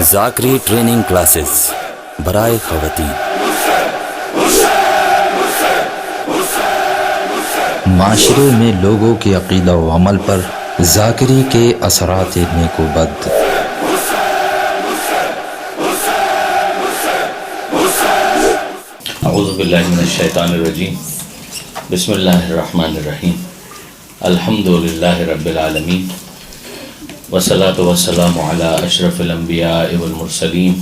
ذاکری training classes برائے خواتین۔ معاشرے میں لوگوں کے عقیدہ و عمل پر ذاکری کے اثرات نیک و بد۔ اعوذ باللہ من الشیطان الرجیم، بسم اللہ الرحمن الرحیم، الحمد للہ رب العالمین، والصلاة والسلام علی اشرف الانبیاء والمرسلین،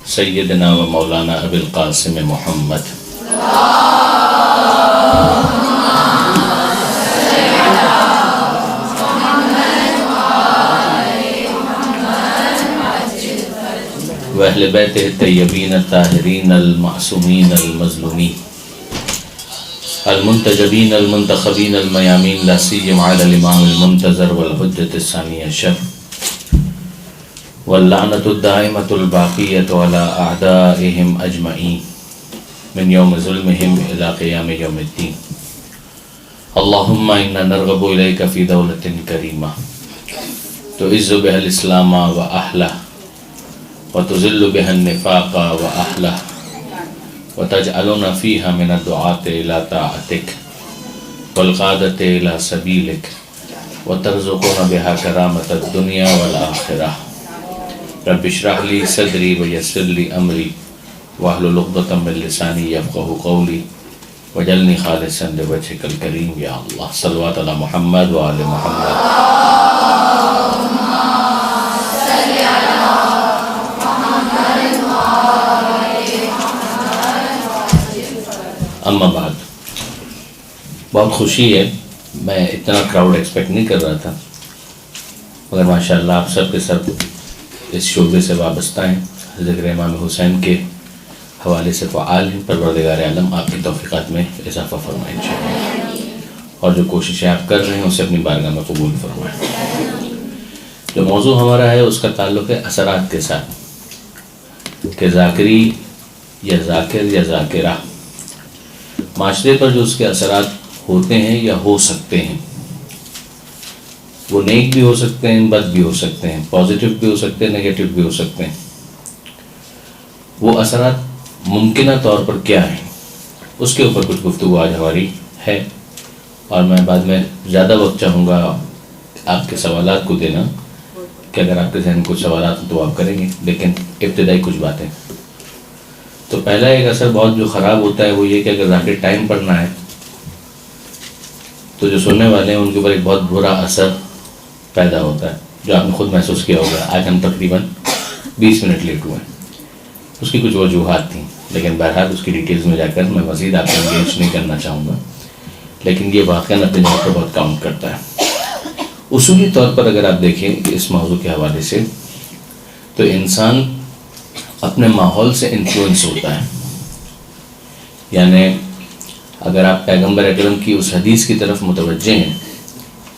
سیدنا و مولانا ابی القاسم محمد۔ وأہل بیتہ الطیبین الطاہرین المعصومین المظلومین المنتجبین المنتخبین المیامین، لا سیما علی الامام المنتظر والحجۃ الثانی عشر، واللعنۃ الدائمۃ الباقیۃ علی اعدائہم اجمعین من یوم ظلمہم الی قیام یوم الدین۔ اللہم انا نرغب الیک فی دولۃ کریمہ تعز بها الاسلام و اہلہ، وتذل بها النفاق وأهله، وتجعلنا فيها من الدعاة إلى طاعتك والقادة إلى سبيلك، وترزقنا بها كرامة الدنيا والآخرة۔ رب اشرح لي صدري ويسر لي أمري واحلل عقدة من لساني يفقهوا قولي واجعلني خالصا لوجهك الكريم يا الله۔ صلوات على محمد وآل محمد۔ اما بعد، بہت خوشی ہے، میں اتنا کراؤڈ ایکسپیکٹ نہیں کر رہا تھا، مگر ماشاءاللہ آپ سب کے سب اس شعبے سے وابستہ ہیں، ذکر امام حسین کے حوالے سے فعال ہیں۔ پروردگار عالم آپ کی توفیقات میں اضافہ فرمائیں انشاءاللہ، اور جو کوششیں آپ کر رہے ہیں اسے اپنی بارگاہ میں قبول فرمائیں۔ جو موضوع ہمارا ہے اس کا تعلق ہے اثرات کے ساتھ، کہ ذاکری یا ذاکر یا ذاکرہ معاشرے پر جو اس کے اثرات ہوتے ہیں یا ہو سکتے ہیں، وہ نیک بھی ہو سکتے ہیں، بد بھی ہو سکتے ہیں، پازیٹیو بھی ہو سکتے ہیں، نیگیٹو بھی ہو سکتے ہیں۔ وہ اثرات ممکنہ طور پر کیا ہیں، اس کے اوپر کچھ گفتگو آج ہماری ہے، اور میں بعد میں زیادہ وقت چاہوں گا آپ کے سوالات کو دینا، کہ اگر آپ کے ذہن میں کچھ سوالات ہیں تو آپ کریں گے، لیکن ابتدائی کچھ باتیں۔ تو پہلا ایک اثر بہت جو خراب ہوتا ہے وہ یہ کہ اگر ذاکر ٹائم پڑھنا ہے تو جو سننے والے ہیں ان کے اوپر ایک بہت برا اثر پیدا ہوتا ہے، جو آپ نے خود محسوس کیا ہوگا۔ آج ہم تقریباً 20 منٹ لیٹ ہوئے ہیں، اس کی کچھ وجوہات تھیں، لیکن بہرحال اس کی ڈیٹیلز میں جا کر میں مزید آپ کو انگیج نہیں کرنا چاہوں گا، لیکن یہ واقعاً اپنے جگہ پر بہت کاؤنٹ کرتا ہے۔ اصولی طور پر اگر آپ دیکھیں اس موضوع کے حوالے سے، تو انسان اپنے ماحول سے انفلوئنس ہوتا ہے، یعنی اگر آپ پیغمبر اکرم کی اس حدیث کی طرف متوجہ ہیں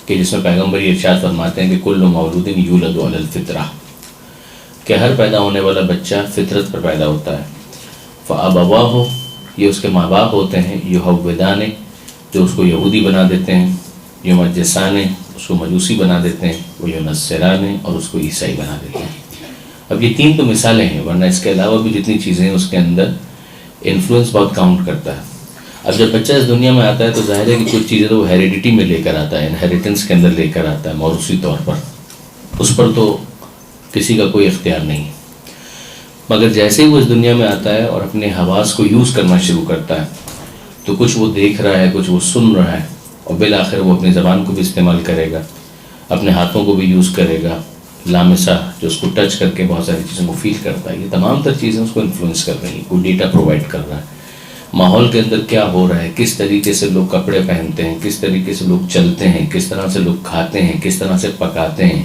کہ جس میں پیغمبر یہ ارشاد فرماتے ہیں کہ کل مولود یولد علی الفطرہ، کہ ہر پیدا ہونے والا بچہ فطرت پر پیدا ہوتا ہے، فابواہ، یہ اس کے ماں باپ ہوتے ہیں، یحودان، جو اس کو یہودی بنا دیتے ہیں، یمجسان، اس کو مجوسی بنا دیتے ہیں، وہ ینصران، اور اس کو عیسائی بنا دیتے ہیں۔ اب یہ تین تو مثالیں ہیں، ورنہ اس کے علاوہ بھی جتنی چیزیں ہیں اس کے اندر انفلوئنس بہت کاؤنٹ کرتا ہے۔ اب جب بچہ اس دنیا میں آتا ہے تو ظاہر ہے کہ کچھ چیزیں تو وہ ہیریڈیٹی میں لے کر آتا ہے، انہیریٹنس کے اندر لے کر آتا ہے، موروثی طور پر، اس پر تو کسی کا کوئی اختیار نہیں ہے۔ مگر جیسے ہی وہ اس دنیا میں آتا ہے اور اپنے حواس کو یوز کرنا شروع کرتا ہے، تو کچھ وہ دیکھ رہا ہے، کچھ وہ سن رہا ہے، اور بالآخر وہ اپنی زبان کو بھی استعمال کرے گا، اپنے ہاتھوں کو بھی یوز کرے گا، لامسہ، جو اس کو ٹچ کر کے بہت ساری چیزوں کو فیل کرتا ہے۔ یہ تمام تر چیزیں اس کو انفلوئنس کر رہی ہیں، کوئی ڈیٹا پرووائڈ کر رہا ہے، ماحول کے اندر کیا ہو رہا ہے، کس طریقے سے لوگ کپڑے پہنتے ہیں، کس طریقے سے لوگ چلتے ہیں، کس طرح سے لوگ کھاتے ہیں، کس طرح سے پکاتے ہیں،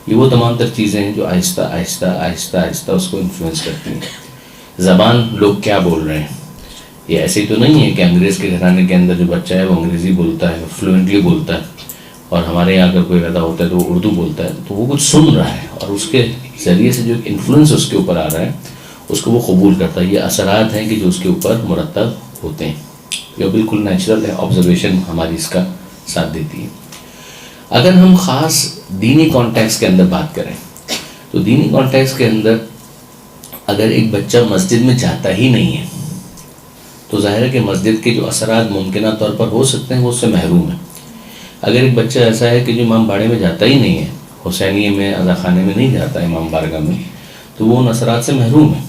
یہ وہ تمام تر چیزیں ہیں جو آہستہ آہستہ آہستہ آہستہ اس کو انفلوئنس کرتی ہیں۔ زبان، لوگ کیا بول رہے ہیں، یہ ایسے ہی تو نہیں ہے کہ انگریز کے گھرانے کے اندر جو بچہ ہے وہ انگریزی بولتا ہے، فلوئنٹلی بولتا ہے، اور ہمارے یہاں اگر کوئی پیدا ہوتا ہے تو وہ اردو بولتا ہے، تو وہ کچھ سن رہا ہے، اور اس کے ذریعے سے جو ایک انفلوئنس اس کے اوپر آ رہا ہے اس کو وہ قبول کرتا ہے۔ یہ اثرات ہیں کہ جو اس کے اوپر مرتب ہوتے ہیں، یہ بالکل نیچرل ہے، آبزرویشن ہماری اس کا ساتھ دیتی ہے۔ اگر ہم خاص دینی کانٹیکس کے اندر بات کریں تو دینی کانٹیکس کے اندر اگر ایک بچہ مسجد میں جاتا ہی نہیں ہے تو ظاہر ہے کہ مسجد کے جو اثرات ممکنہ طور پر ہو سکتے ہیں وہ اس سے محروم ہے. اگر ایک بچہ ایسا ہے کہ جو امام باڑے میں جاتا ہی نہیں ہے, حسینیے میں, عزا خانے میں نہیں جاتا امام بارگاہ میں, تو وہ ان اثرات سے محروم ہے.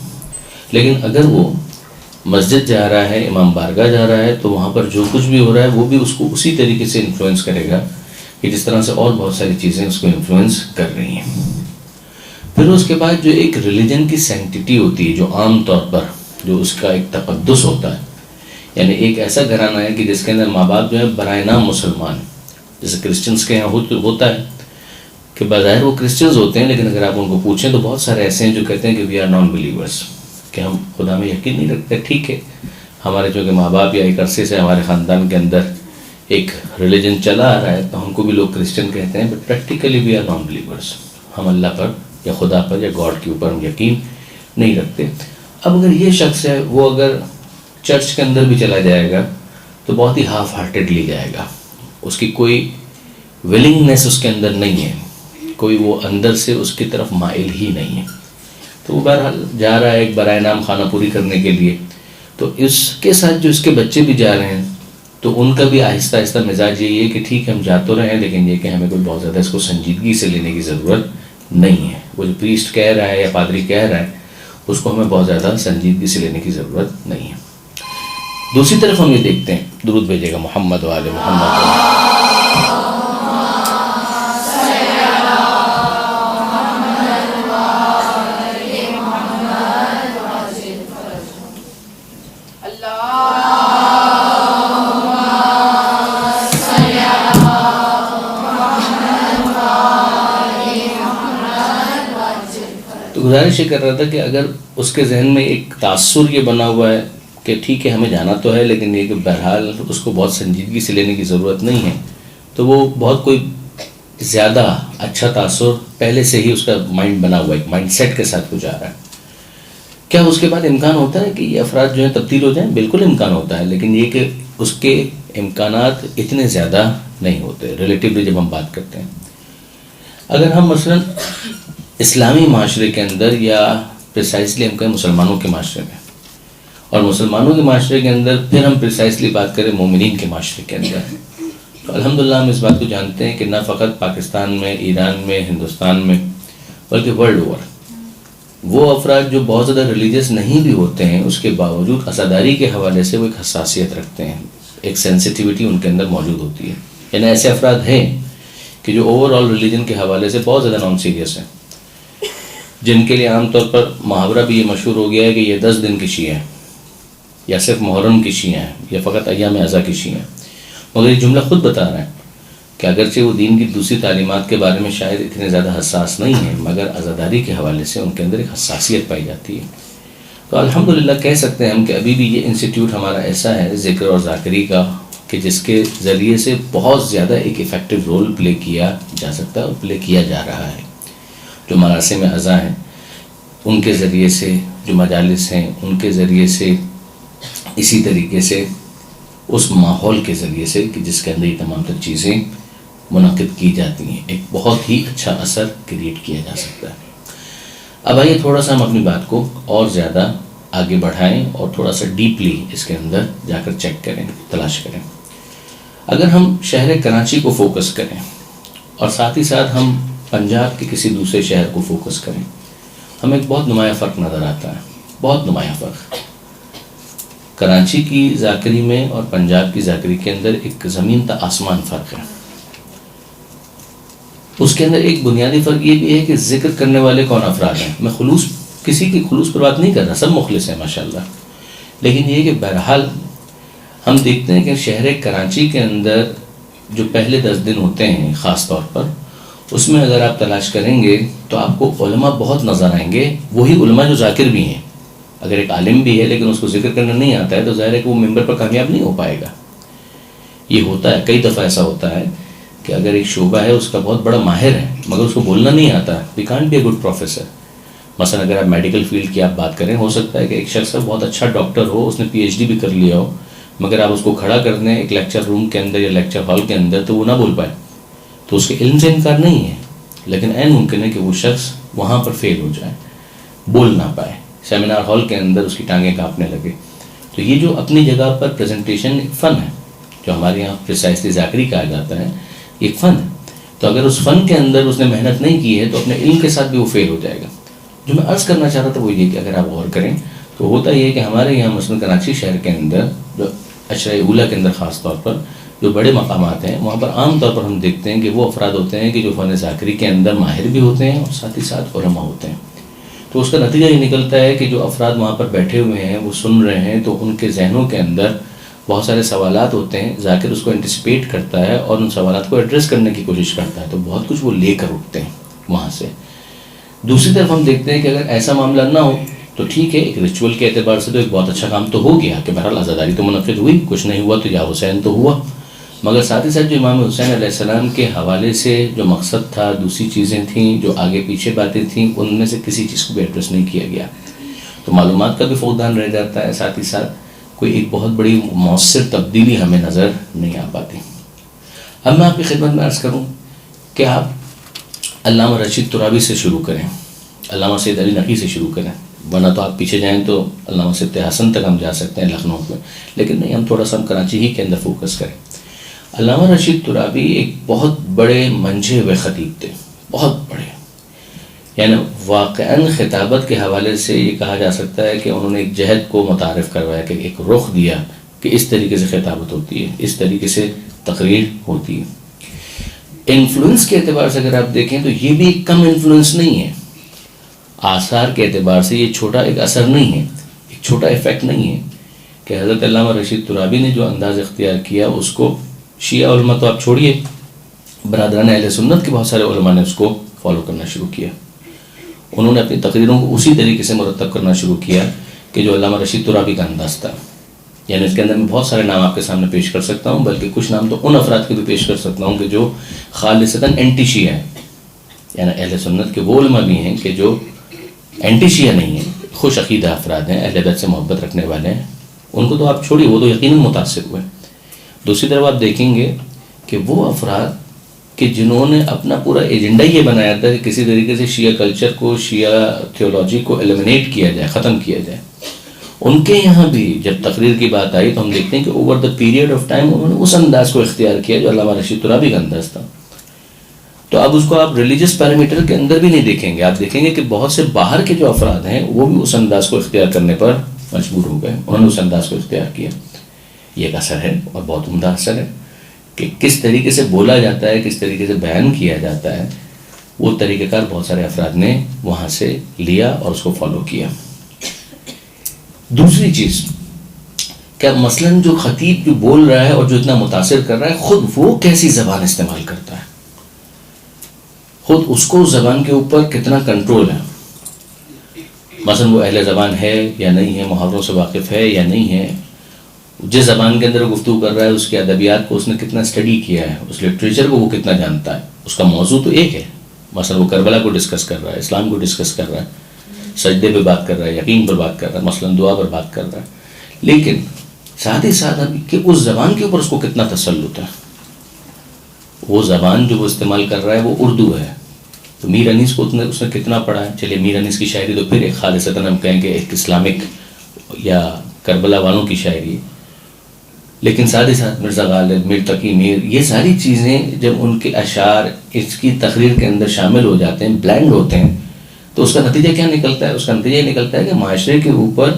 لیکن اگر وہ مسجد جا رہا ہے, امام بارگاہ جا رہا ہے, تو وہاں پر جو کچھ بھی ہو رہا ہے وہ بھی اس کو اسی طریقے سے انفلوئنس کرے گا کہ جس طرح سے اور بہت ساری چیزیں اس کو انفلوئنس کر رہی ہیں. پھر اس کے بعد جو ایک ریلیجن کی سینکٹیٹی ہوتی ہے, جو عام طور پر جو اس کا ایک تقدس ہوتا ہے, یعنی ایک ایسا گھرانہ ہے کہ جس کے اندر ماں باپ جو ہے برائے نام مسلمان, جیسے کرسچنس کے یہاں ہوتا ہے کہ بظاہر وہ کرسچنز ہوتے ہیں, لیکن اگر آپ ان کو پوچھیں تو بہت سارے ایسے ہیں جو کہتے ہیں کہ وی آر نان بلیورس, کہ ہم خدا میں یقین نہیں رکھتے. ٹھیک ہے, ہمارے چونکہ ماں باپ یا ایک عرصے سے ہمارے خاندان کے اندر ایک ریلیجن چلا آ رہا ہے تو ہم کو بھی لوگ کرسچن کہتے ہیں, but practically we are non believers. ہم اللہ پر یا خدا پر یا گاڈ کے اوپر ہم یقین نہیں رکھتے. اب اگر یہ شخص ہے وہ اگر چرچ کے اندر بھی چلا جائے گا تو بہت ہی ہاف ہارٹیڈلی جائے گا, اس کی کوئی ولنگنیس اس کے اندر نہیں ہے, کوئی وہ اندر سے اس کی طرف مائل ہی نہیں ہے. تو وہ بہرحال جا رہا ہے ایک برائے نام خانہ پوری کرنے کے لیے. تو اس کے ساتھ جو اس کے بچے بھی جا رہے ہیں تو ان کا بھی آہستہ آہستہ مزاج یہی ہے کہ ٹھیک ہے ہم جا تو رہے ہیں, لیکن یہ کہ ہمیں کوئی بہت زیادہ اس کو سنجیدگی سے لینے کی ضرورت نہیں ہے. وہ جو پریسٹ کہہ رہا ہے یا پادری کہہ رہا ہے اس کو ہمیں بہت زیادہ سنجیدگی سے لینے کی ضرورت نہیں ہے. دوسری طرف ہم یہ دیکھتے ہیں, درود بھیجے گا محمد والے محمد. گزارش یہ کر رہا تھا کہ اگر اس کے ذہن میں ایک تاثر یہ بنا ہوا ہے کہ ٹھیک ہے ہمیں جانا تو ہے, لیکن یہ کہ بہرحال اس کو بہت سنجیدگی سے لینے کی ضرورت نہیں ہے, تو وہ بہت کوئی زیادہ اچھا تاثر پہلے سے ہی اس کا مائنڈ بنا ہوا ہے, ایک مائنڈ سیٹ کے ساتھ وہ جا رہا ہے. کیا اس کے بعد امکان ہوتا ہے کہ یہ افراد جو ہیں تبدیل ہو جائیں؟ بالکل امکان ہوتا ہے, لیکن یہ کہ اس کے امکانات اتنے زیادہ نہیں ہوتے ریلیٹیولی جب ہم بات کرتے ہیں. اگر ہم مثلاً اسلامی معاشرے کے اندر یا پریسائزلی ہم کہیں مسلمانوں کے معاشرے میں, اور مسلمانوں کے معاشرے کے اندر پھر ہم پریسائزلی بات کریں مومنین کے معاشرے کے اندر, تو الحمدللہ ہم اس بات کو جانتے ہیں کہ نہ فقط پاکستان میں, ایران میں, ہندوستان میں, بلکہ ورلڈ اوور وہ افراد جو بہت زیادہ ریلیجیس نہیں بھی ہوتے ہیں اس کے باوجود عزاداری کے حوالے سے وہ ایک حساسیت رکھتے ہیں, ایک سینسٹیوٹی ان کے اندر موجود ہوتی ہے. یعنی ایسے افراد ہیں کہ جو اوور آل ریلیجن کے حوالے سے بہت زیادہ نان سیریس ہیں, جن کے لیے عام طور پر محاورہ بھی یہ مشہور ہو گیا ہے کہ یہ 10 دن کی شیعہ ہیں, یا صرف محرم کی شیعہ ہیں, یا فقط ایام اعضا کی شیعہ ہیں. مگر یہ جملہ خود بتا رہا ہے کہ اگرچہ وہ دین کی دوسری تعلیمات کے بارے میں شاید اتنے زیادہ حساس نہیں ہیں, مگر عزاداری کے حوالے سے ان کے اندر ایک حساسیت پائی جاتی ہے. تو الحمدللہ کہہ سکتے ہیں ہم کہ ابھی بھی یہ انسٹیٹیوٹ ہمارا ایسا ہے ذکر اور ذاکری کا کہ جس کے ذریعے سے بہت زیادہ ایک ایفیکٹو رول پلے کیا جا سکتا ہے اور پلے کیا جا رہا ہے. جو مراسم اعضا ہیں ان کے ذریعے سے, جو مجالس ہیں ان کے ذریعے سے, اسی طریقے سے اس ماحول کے ذریعے سے کہ جس کے اندر یہ تمام تر چیزیں منعقد کی جاتی ہیں, ایک بہت ہی اچھا اثر کریٹ کیا جا سکتا ہے. اب آئیے تھوڑا سا ہم اپنی بات کو اور زیادہ آگے بڑھائیں اور تھوڑا سا ڈیپلی اس کے اندر جا کر چیک کریں, تلاش کریں. اگر ہم شہر کراچی کو فوکس کریں اور ساتھ ہی ساتھ ہم پنجاب کے کسی دوسرے شہر کو فوکس کریں, ہمیں ایک بہت نمایاں فرق نظر آتا ہے, بہت نمایاں فرق. کراچی کی ذاکری میں اور پنجاب کی ذاکری کے اندر ایک زمین تا آسمان فرق ہے. اس کے اندر ایک بنیادی فرق یہ بھی ہے کہ ذکر کرنے والے کون افراد ہیں. میں کسی کی خلوص پر بات نہیں کر رہا, سب مخلص ہیں ماشاءاللہ, لیکن یہ کہ بہرحال ہم دیکھتے ہیں کہ شہر کراچی کے اندر جو پہلے 10 دن ہوتے ہیں خاص طور پر, اس میں اگر آپ تلاش کریں گے تو آپ کو علماء بہت نظر آئیں گے, وہی علماء جو ذاکر بھی ہیں. اگر ایک عالم بھی ہے لیکن اس کو ذکر کرنا نہیں آتا ہے تو ظاہر ہے کہ وہ ممبر پر کامیاب نہیں ہو پائے گا. یہ ہوتا ہے, کئی دفعہ ایسا ہوتا ہے کہ اگر ایک شعبہ ہے اس کا بہت بڑا ماہر ہے مگر اس کو بولنا نہیں آتا, we can't be a good professor. مثلا اگر آپ میڈیکل فیلڈ کی آپ بات کریں, ہو سکتا ہے کہ ایک شخص بہت اچھا ڈاکٹر ہو, اس نے PhD بھی کر لیا ہو, مگر آپ اس کو کھڑا کر دیں ایک لیکچر روم کے اندر یا لیکچر ہال کے اندر تو وہ نہ بول پائے, تو اس کے علم سے انکار نہیں ہے, لیکن عین ممکن ہے کہ وہ شخص وہاں پر فیل ہو جائے، بول نہ پائے، سیمینار ہال کے اندر اس کی ٹانگیں کانپنے لگے. تو یہ جو اپنی جگہ پر پریزنٹیشن ایک فن ہے، جو ہمارے یہاں پریسائزلی ذاکری کہا جاتا ہے، ایک فن ہے. تو اگر اس فن کے اندر اس نے محنت نہیں کی ہے تو اپنے علم کے ساتھ بھی وہ فیل ہو جائے گا. جو میں عرض کرنا چاہ رہا تھا وہ یہ کہ اگر آپ غور کریں تو ہوتا یہ ہے کہ ہمارے یہاں مثلاً کراچی شہر کے اندر جو عشرہ اولیٰ کے اندر خاص طور پر جو بڑے مقامات ہیں وہاں پر عام طور پر ہم دیکھتے ہیں کہ وہ افراد ہوتے ہیں کہ جو فن ذاکری کے اندر ماہر بھی ہوتے ہیں اور ساتھ ہی ساتھ علماء ہوتے ہیں. تو اس کا نتیجہ یہ نکلتا ہے کہ جو افراد وہاں پر بیٹھے ہوئے ہیں وہ سن رہے ہیں تو ان کے ذہنوں کے اندر بہت سارے سوالات ہوتے ہیں، ذاکر اس کو انٹیسپیٹ کرتا ہے اور ان سوالات کو ایڈریس کرنے کی کوشش کرتا ہے، تو بہت کچھ وہ لے کر اٹھتے ہیں وہاں سے. دوسری طرف ہم دیکھتے ہیں کہ اگر ایسا معاملہ نہ ہو تو ٹھیک ہے، ایک ریچول کے اعتبار سے تو ایک بہت اچھا کام تو ہو گیا کہ بہرحال عزاداری تو منعقد ہوئی، کچھ نہیں ہوا تو یا حسین تو ہوا، مگر ساتھ ہی ساتھ جو امام حسین علیہ السلام کے حوالے سے جو مقصد تھا، دوسری چیزیں تھیں جو آگے پیچھے باتیں تھیں، ان میں سے کسی چیز کو بھی ایڈریس نہیں کیا گیا. تو معلومات کا بھی فقدان رہ جاتا ہے، ساتھ ہی ساتھ کوئی ایک بہت بڑی مؤثر تبدیلی ہمیں نظر نہیں آ پاتی. اب میں آپ کی خدمت میں عرض کروں کہ آپ علامہ رشید ترابی سے شروع کریں، علامہ سید علی نقی سے شروع کریں، ورنہ تو آپ پیچھے جائیں تو علامہ سید حسن تک ہم جا سکتے ہیں لکھنؤ میں، لیکن نہیں، ہم تھوڑا سا ہم کراچی ہی کے اندر فوکس کریں. علامہ رشید ترابی ایک بہت بڑے منجھے ہوئے خطیب تھے، بہت بڑے، یعنی واقعاً خطابت کے حوالے سے یہ کہا جا سکتا ہے کہ انہوں نے ایک جہد کو متعارف کروایا، کہ ایک رخ دیا کہ اس طریقے سے خطابت ہوتی ہے، اس طریقے سے تقریر ہوتی ہے. انفلوئنس کے اعتبار سے اگر آپ دیکھیں تو یہ بھی کم انفلوئنس نہیں ہے، آثار کے اعتبار سے یہ چھوٹا ایک اثر نہیں ہے، ایک چھوٹا ایفیکٹ نہیں ہے کہ حضرت علامہ رشید ترابی نے جو انداز اختیار کیا اس کو شیعہ علماء تو آپ چھوڑیے، برادران اہل سنت کے بہت سارے علماء نے اس کو فالو کرنا شروع کیا. انہوں نے اپنی تقریروں کو اسی طریقے سے مرتب کرنا شروع کیا کہ جو علامہ رشید ترابی کا انداز تھا. یعنی اس کے اندر میں بہت سارے نام آپ کے سامنے پیش کر سکتا ہوں، بلکہ کچھ نام تو ان افراد کے بھی پیش کر سکتا ہوں کہ جو خالصتاً اینٹی شیعہ ہیں، یعنی اہل سنت کے وہ علماء بھی ہیں کہ جو اینٹی شیعہ نہیں ہیں، خوش عقیدہ افراد ہیں، اہل بیت سے محبت رکھنے والے ہیں. ان کو تو آپ چھوڑیے، وہ تو یقیناً متاثر ہوئے. دوسری طرف آپ دیکھیں گے کہ وہ افراد کہ جنہوں نے اپنا پورا ایجنڈا یہ بنایا تھا کہ کسی طریقے سے شیعہ کلچر کو، شیعہ تھیولوجی کو ایلیمنیٹ کیا جائے، ختم کیا جائے، ان کے یہاں بھی جب تقریر کی بات آئی تو ہم دیکھتے ہیں کہ over the period of time انہوں نے اس انداز کو اختیار کیا جو علامہ رشید ترابی کا انداز تھا. تو اب اس کو آپ ریلیجس پیرامیٹر کے اندر بھی نہیں دیکھیں گے، آپ دیکھیں گے کہ بہت سے باہر کے جو افراد ہیں وہ بھی اس انداز کو اختیار کرنے پر مجبور ہو گئے، انہوں نے اس انداز کو اختیار کیا. یہ ایک اثر ہے اور بہت عمدہ اثر ہے کہ کس طریقے سے بولا جاتا ہے، کس طریقے سے بیان کیا جاتا ہے، وہ طریقہ کار بہت سارے افراد نے وہاں سے لیا اور اس کو فالو کیا. دوسری چیز کہ مثلاً جو خطیب جو بول رہا ہے اور جو اتنا متاثر کر رہا ہے، خود وہ کیسی زبان استعمال کرتا ہے، خود اس کو زبان کے اوپر کتنا کنٹرول ہے. مثلاً وہ اہل زبان ہے یا نہیں ہے، محاوروں سے واقف ہے یا نہیں ہے، جس زبان کے اندر گفتگو کر رہا ہے اس کے ادبیات کو اس نے کتنا اسٹڈی کیا ہے، اس لٹریچر کو وہ کتنا جانتا ہے. اس کا موضوع تو ایک ہے، مثلا وہ کربلا کو ڈسکس کر رہا ہے، اسلام کو ڈسکس کر رہا ہے، سجدے پہ بات کر رہا ہے، یقین پر بات کر رہا ہے، مثلا دعا پر بات کر رہا ہے، لیکن ساتھ ہی ساتھ اب کہ اس زبان کے اوپر اس کو کتنا تسلط ہے. وہ زبان جو وہ استعمال کر رہا ہے وہ اردو ہے. تو میر انیس کو اس نے کتنا پڑھا ہے. چلیے میر انیس کی شاعری تو پھر ایک خالصتاً ہم کہیں کہ ایک اسلامک یا کربلا والوں کی شاعری، لیکن ساتھ ہی ساتھ مرزا غالب، میر تقی میر، یہ ساری چیزیں جب ان کے اشعار اس کی تقریر کے اندر شامل ہو جاتے ہیں، بلینڈ ہوتے ہیں، تو اس کا نتیجہ کیا نکلتا ہے؟ اس کا نتیجہ یہ نکلتا ہے کہ معاشرے کے اوپر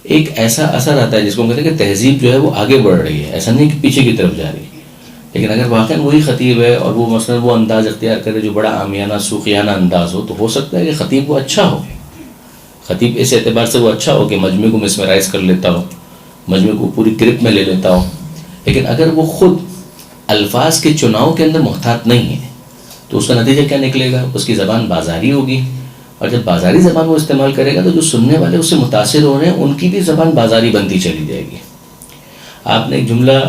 ایک ایسا اثر آتا ہے جس کو ہم کہتے ہیں کہ تہذیب جو ہے وہ آگے بڑھ رہی ہے، ایسا نہیں کہ پیچھے کی طرف جا رہی ہے. لیکن اگر واقعاً وہی خطیب ہے اور وہ مثلا وہ انداز اختیار کرے جو بڑا عامیانہ صوفیانہ انداز ہو، تو ہو سکتا ہے کہ خطیب وہ اچھا ہو، خطیب اس اعتبار سے وہ اچھا ہو کہ مجمع کو مسمرائز کر لیتا ہو، مجمع کو پوری گرپ میں لے لیتا ہو، لیکن اگر وہ خود الفاظ کے چناؤ کے اندر محتاط نہیں ہے تو اس کا نتیجہ کیا نکلے گا؟ اس کی زبان بازاری ہوگی، اور جب بازاری زبان وہ استعمال کرے گا تو جو سننے والے اس سے متاثر ہو رہے ہیں ان کی بھی زبان بازاری بنتی چلی جائے گی. آپ نے ایک جملہ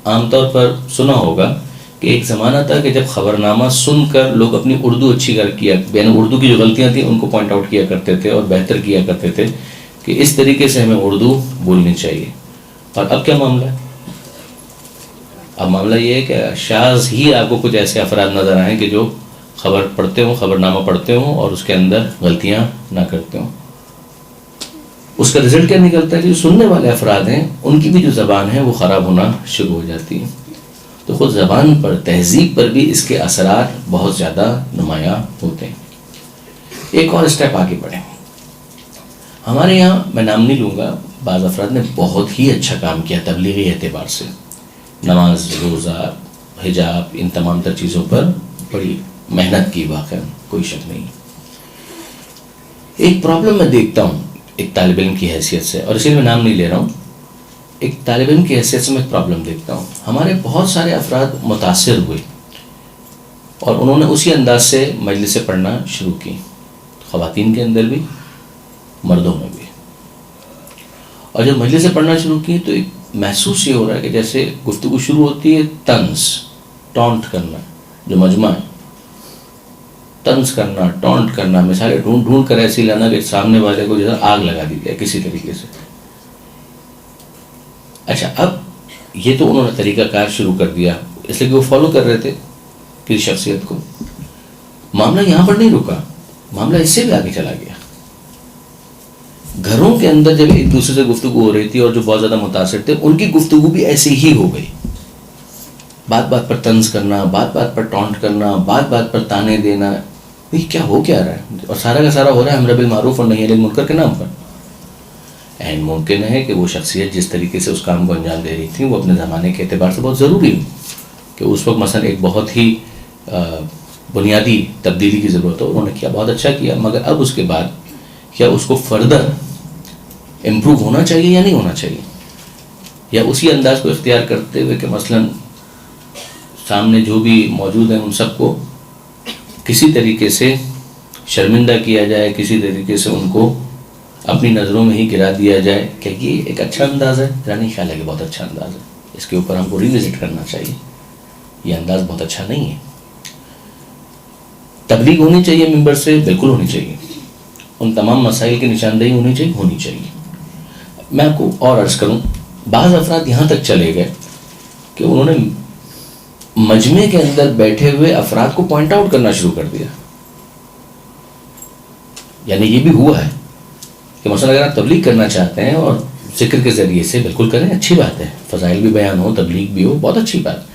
عام طور پر سنا ہوگا کہ ایک زمانہ تھا کہ جب خبرنامہ سن کر لوگ اپنی اردو اچھی کر کیا، یعنی اردو کی جو غلطیاں تھیں ان کو پوائنٹ آؤٹ کیا کرتے تھے اور بہتر کیا کرتے تھے کہ اس طریقے سے ہمیں اردو بولنی چاہیے. اور اب کیا معاملہ ہے؟ اب معاملہ یہ ہے کہ شاذ ہی آپ کو کچھ ایسے افراد نظر آئیں کہ جو خبر پڑھتے ہوں، خبر نامہ پڑھتے ہوں اور اس کے اندر غلطیاں نہ کرتے ہوں. اس کا رزلٹ کیا نکلتا ہے کہ جو سننے والے افراد ہیں ان کی بھی جو زبان ہے وہ خراب ہونا شروع ہو جاتی ہے. تو خود زبان پر، تہذیب پر بھی اس کے اثرات بہت زیادہ نمایاں ہوتے ہیں. ایک اور اسٹیپ آگے بڑھیں. ہمارے یہاں میں نام نہیں لوں گا، بعض افراد نے بہت ہی اچھا کام کیا تبلیغی اعتبار سے، نماز، روزہ، حجاب، ان تمام تر چیزوں پر بڑی محنت کی، واقعا کوئی شک نہیں. ایک پرابلم میں دیکھتا ہوں ایک طالب علم کی حیثیت سے، اور اسی لیے میں نام نہیں لے رہا ہوں، ایک طالب علم کی حیثیت سے میں ایک پرابلم دیکھتا ہوں. ہمارے بہت سارے افراد متاثر ہوئے اور انہوں نے اسی انداز سے مجلسیں پڑھنا شروع کی، خواتین کے اندر بھی، مردوں میں بھی. اور جب مجلسیں پڑھنا شروع کی تو ایک محسوس یہ ہو رہا ہے کہ جیسے گفتگو شروع ہوتی ہے طنز، ٹونٹ کرنا، جو مجمع ہے طنز کرنا، ٹونٹ کرنا، مثالیں ڈھونڈ ڈھونڈ کر ایسی لانا کہ سامنے والے کو جیسا آگ لگا دی جائے کسی طریقے سے. اچھا، اب یہ تو انہوں نے طریقہ کار شروع کر دیا اس لیے کہ وہ فالو کر رہے تھے کسی شخصیت کو. معاملہ یہاں پر نہیں رکا، معاملہ اس سے بھی آگے چلا گیا. گھروں کے اندر جب ایک دوسرے سے گفتگو ہو رہی تھی اور جو بہت زیادہ متاثر تھے ان کی گفتگو بھی ایسی ہی ہو گئی. بات بات پر طنز کرنا، بات بات پر ٹونٹ کرنا، بات بات پر تانے دینا. کیا ہو کیا رہا ہے؟ اور سارا کا سارا ہو رہا ہے امر بالمعروف اور نہی عن المنکر کے نام پر. اینڈ ممکن ہے کہ وہ شخصیت جس طریقے سے اس کام کو انجام دے رہی تھی وہ اپنے زمانے کے اعتبار سے بہت ضروری ہو، کہ اس وقت مثلا ایک بہت ہی بنیادی تبدیلی کی ضرورت ہو. انہوں نے کیا، بہت اچھا کیا، مگر اب اس کے بعد کیا اس کو فردر امپروو ہونا چاہیے یا نہیں ہونا چاہیے، یا اسی انداز کو اختیار کرتے ہوئے کہ مثلا سامنے جو بھی موجود ہیں ان سب کو کسی طریقے سے شرمندہ کیا جائے، کسی طریقے سے ان کو اپنی نظروں میں ہی گرا دیا جائے. کہ یہ ایک اچھا انداز ہے؟ میرا نہیں خیال ہے کہ بہت اچھا انداز ہے. اس کے اوپر ہم کو ریوزٹ کرنا چاہیے. یہ انداز بہت اچھا نہیں ہے. تبلیغ ہونی چاہیے ممبر سے، بالکل ہونی چاہیے. ان تمام مسائل کی نشاندہی ہونی چاہیے. میں آپ کو اور عرض کروں، بعض افراد یہاں تک چلے گئے کہ انہوں نے مجمع کے اندر بیٹھے ہوئے افراد کو پوائنٹ آؤٹ کرنا شروع کر دیا. یعنی یہ بھی ہوا ہے کہ مثلا اگر آپ تبلیغ کرنا چاہتے ہیں اور ذکر کے ذریعے سے، بالکل کریں، اچھی بات ہے، فضائل بھی بیان ہو، تبلیغ بھی ہو، بہت اچھی بات.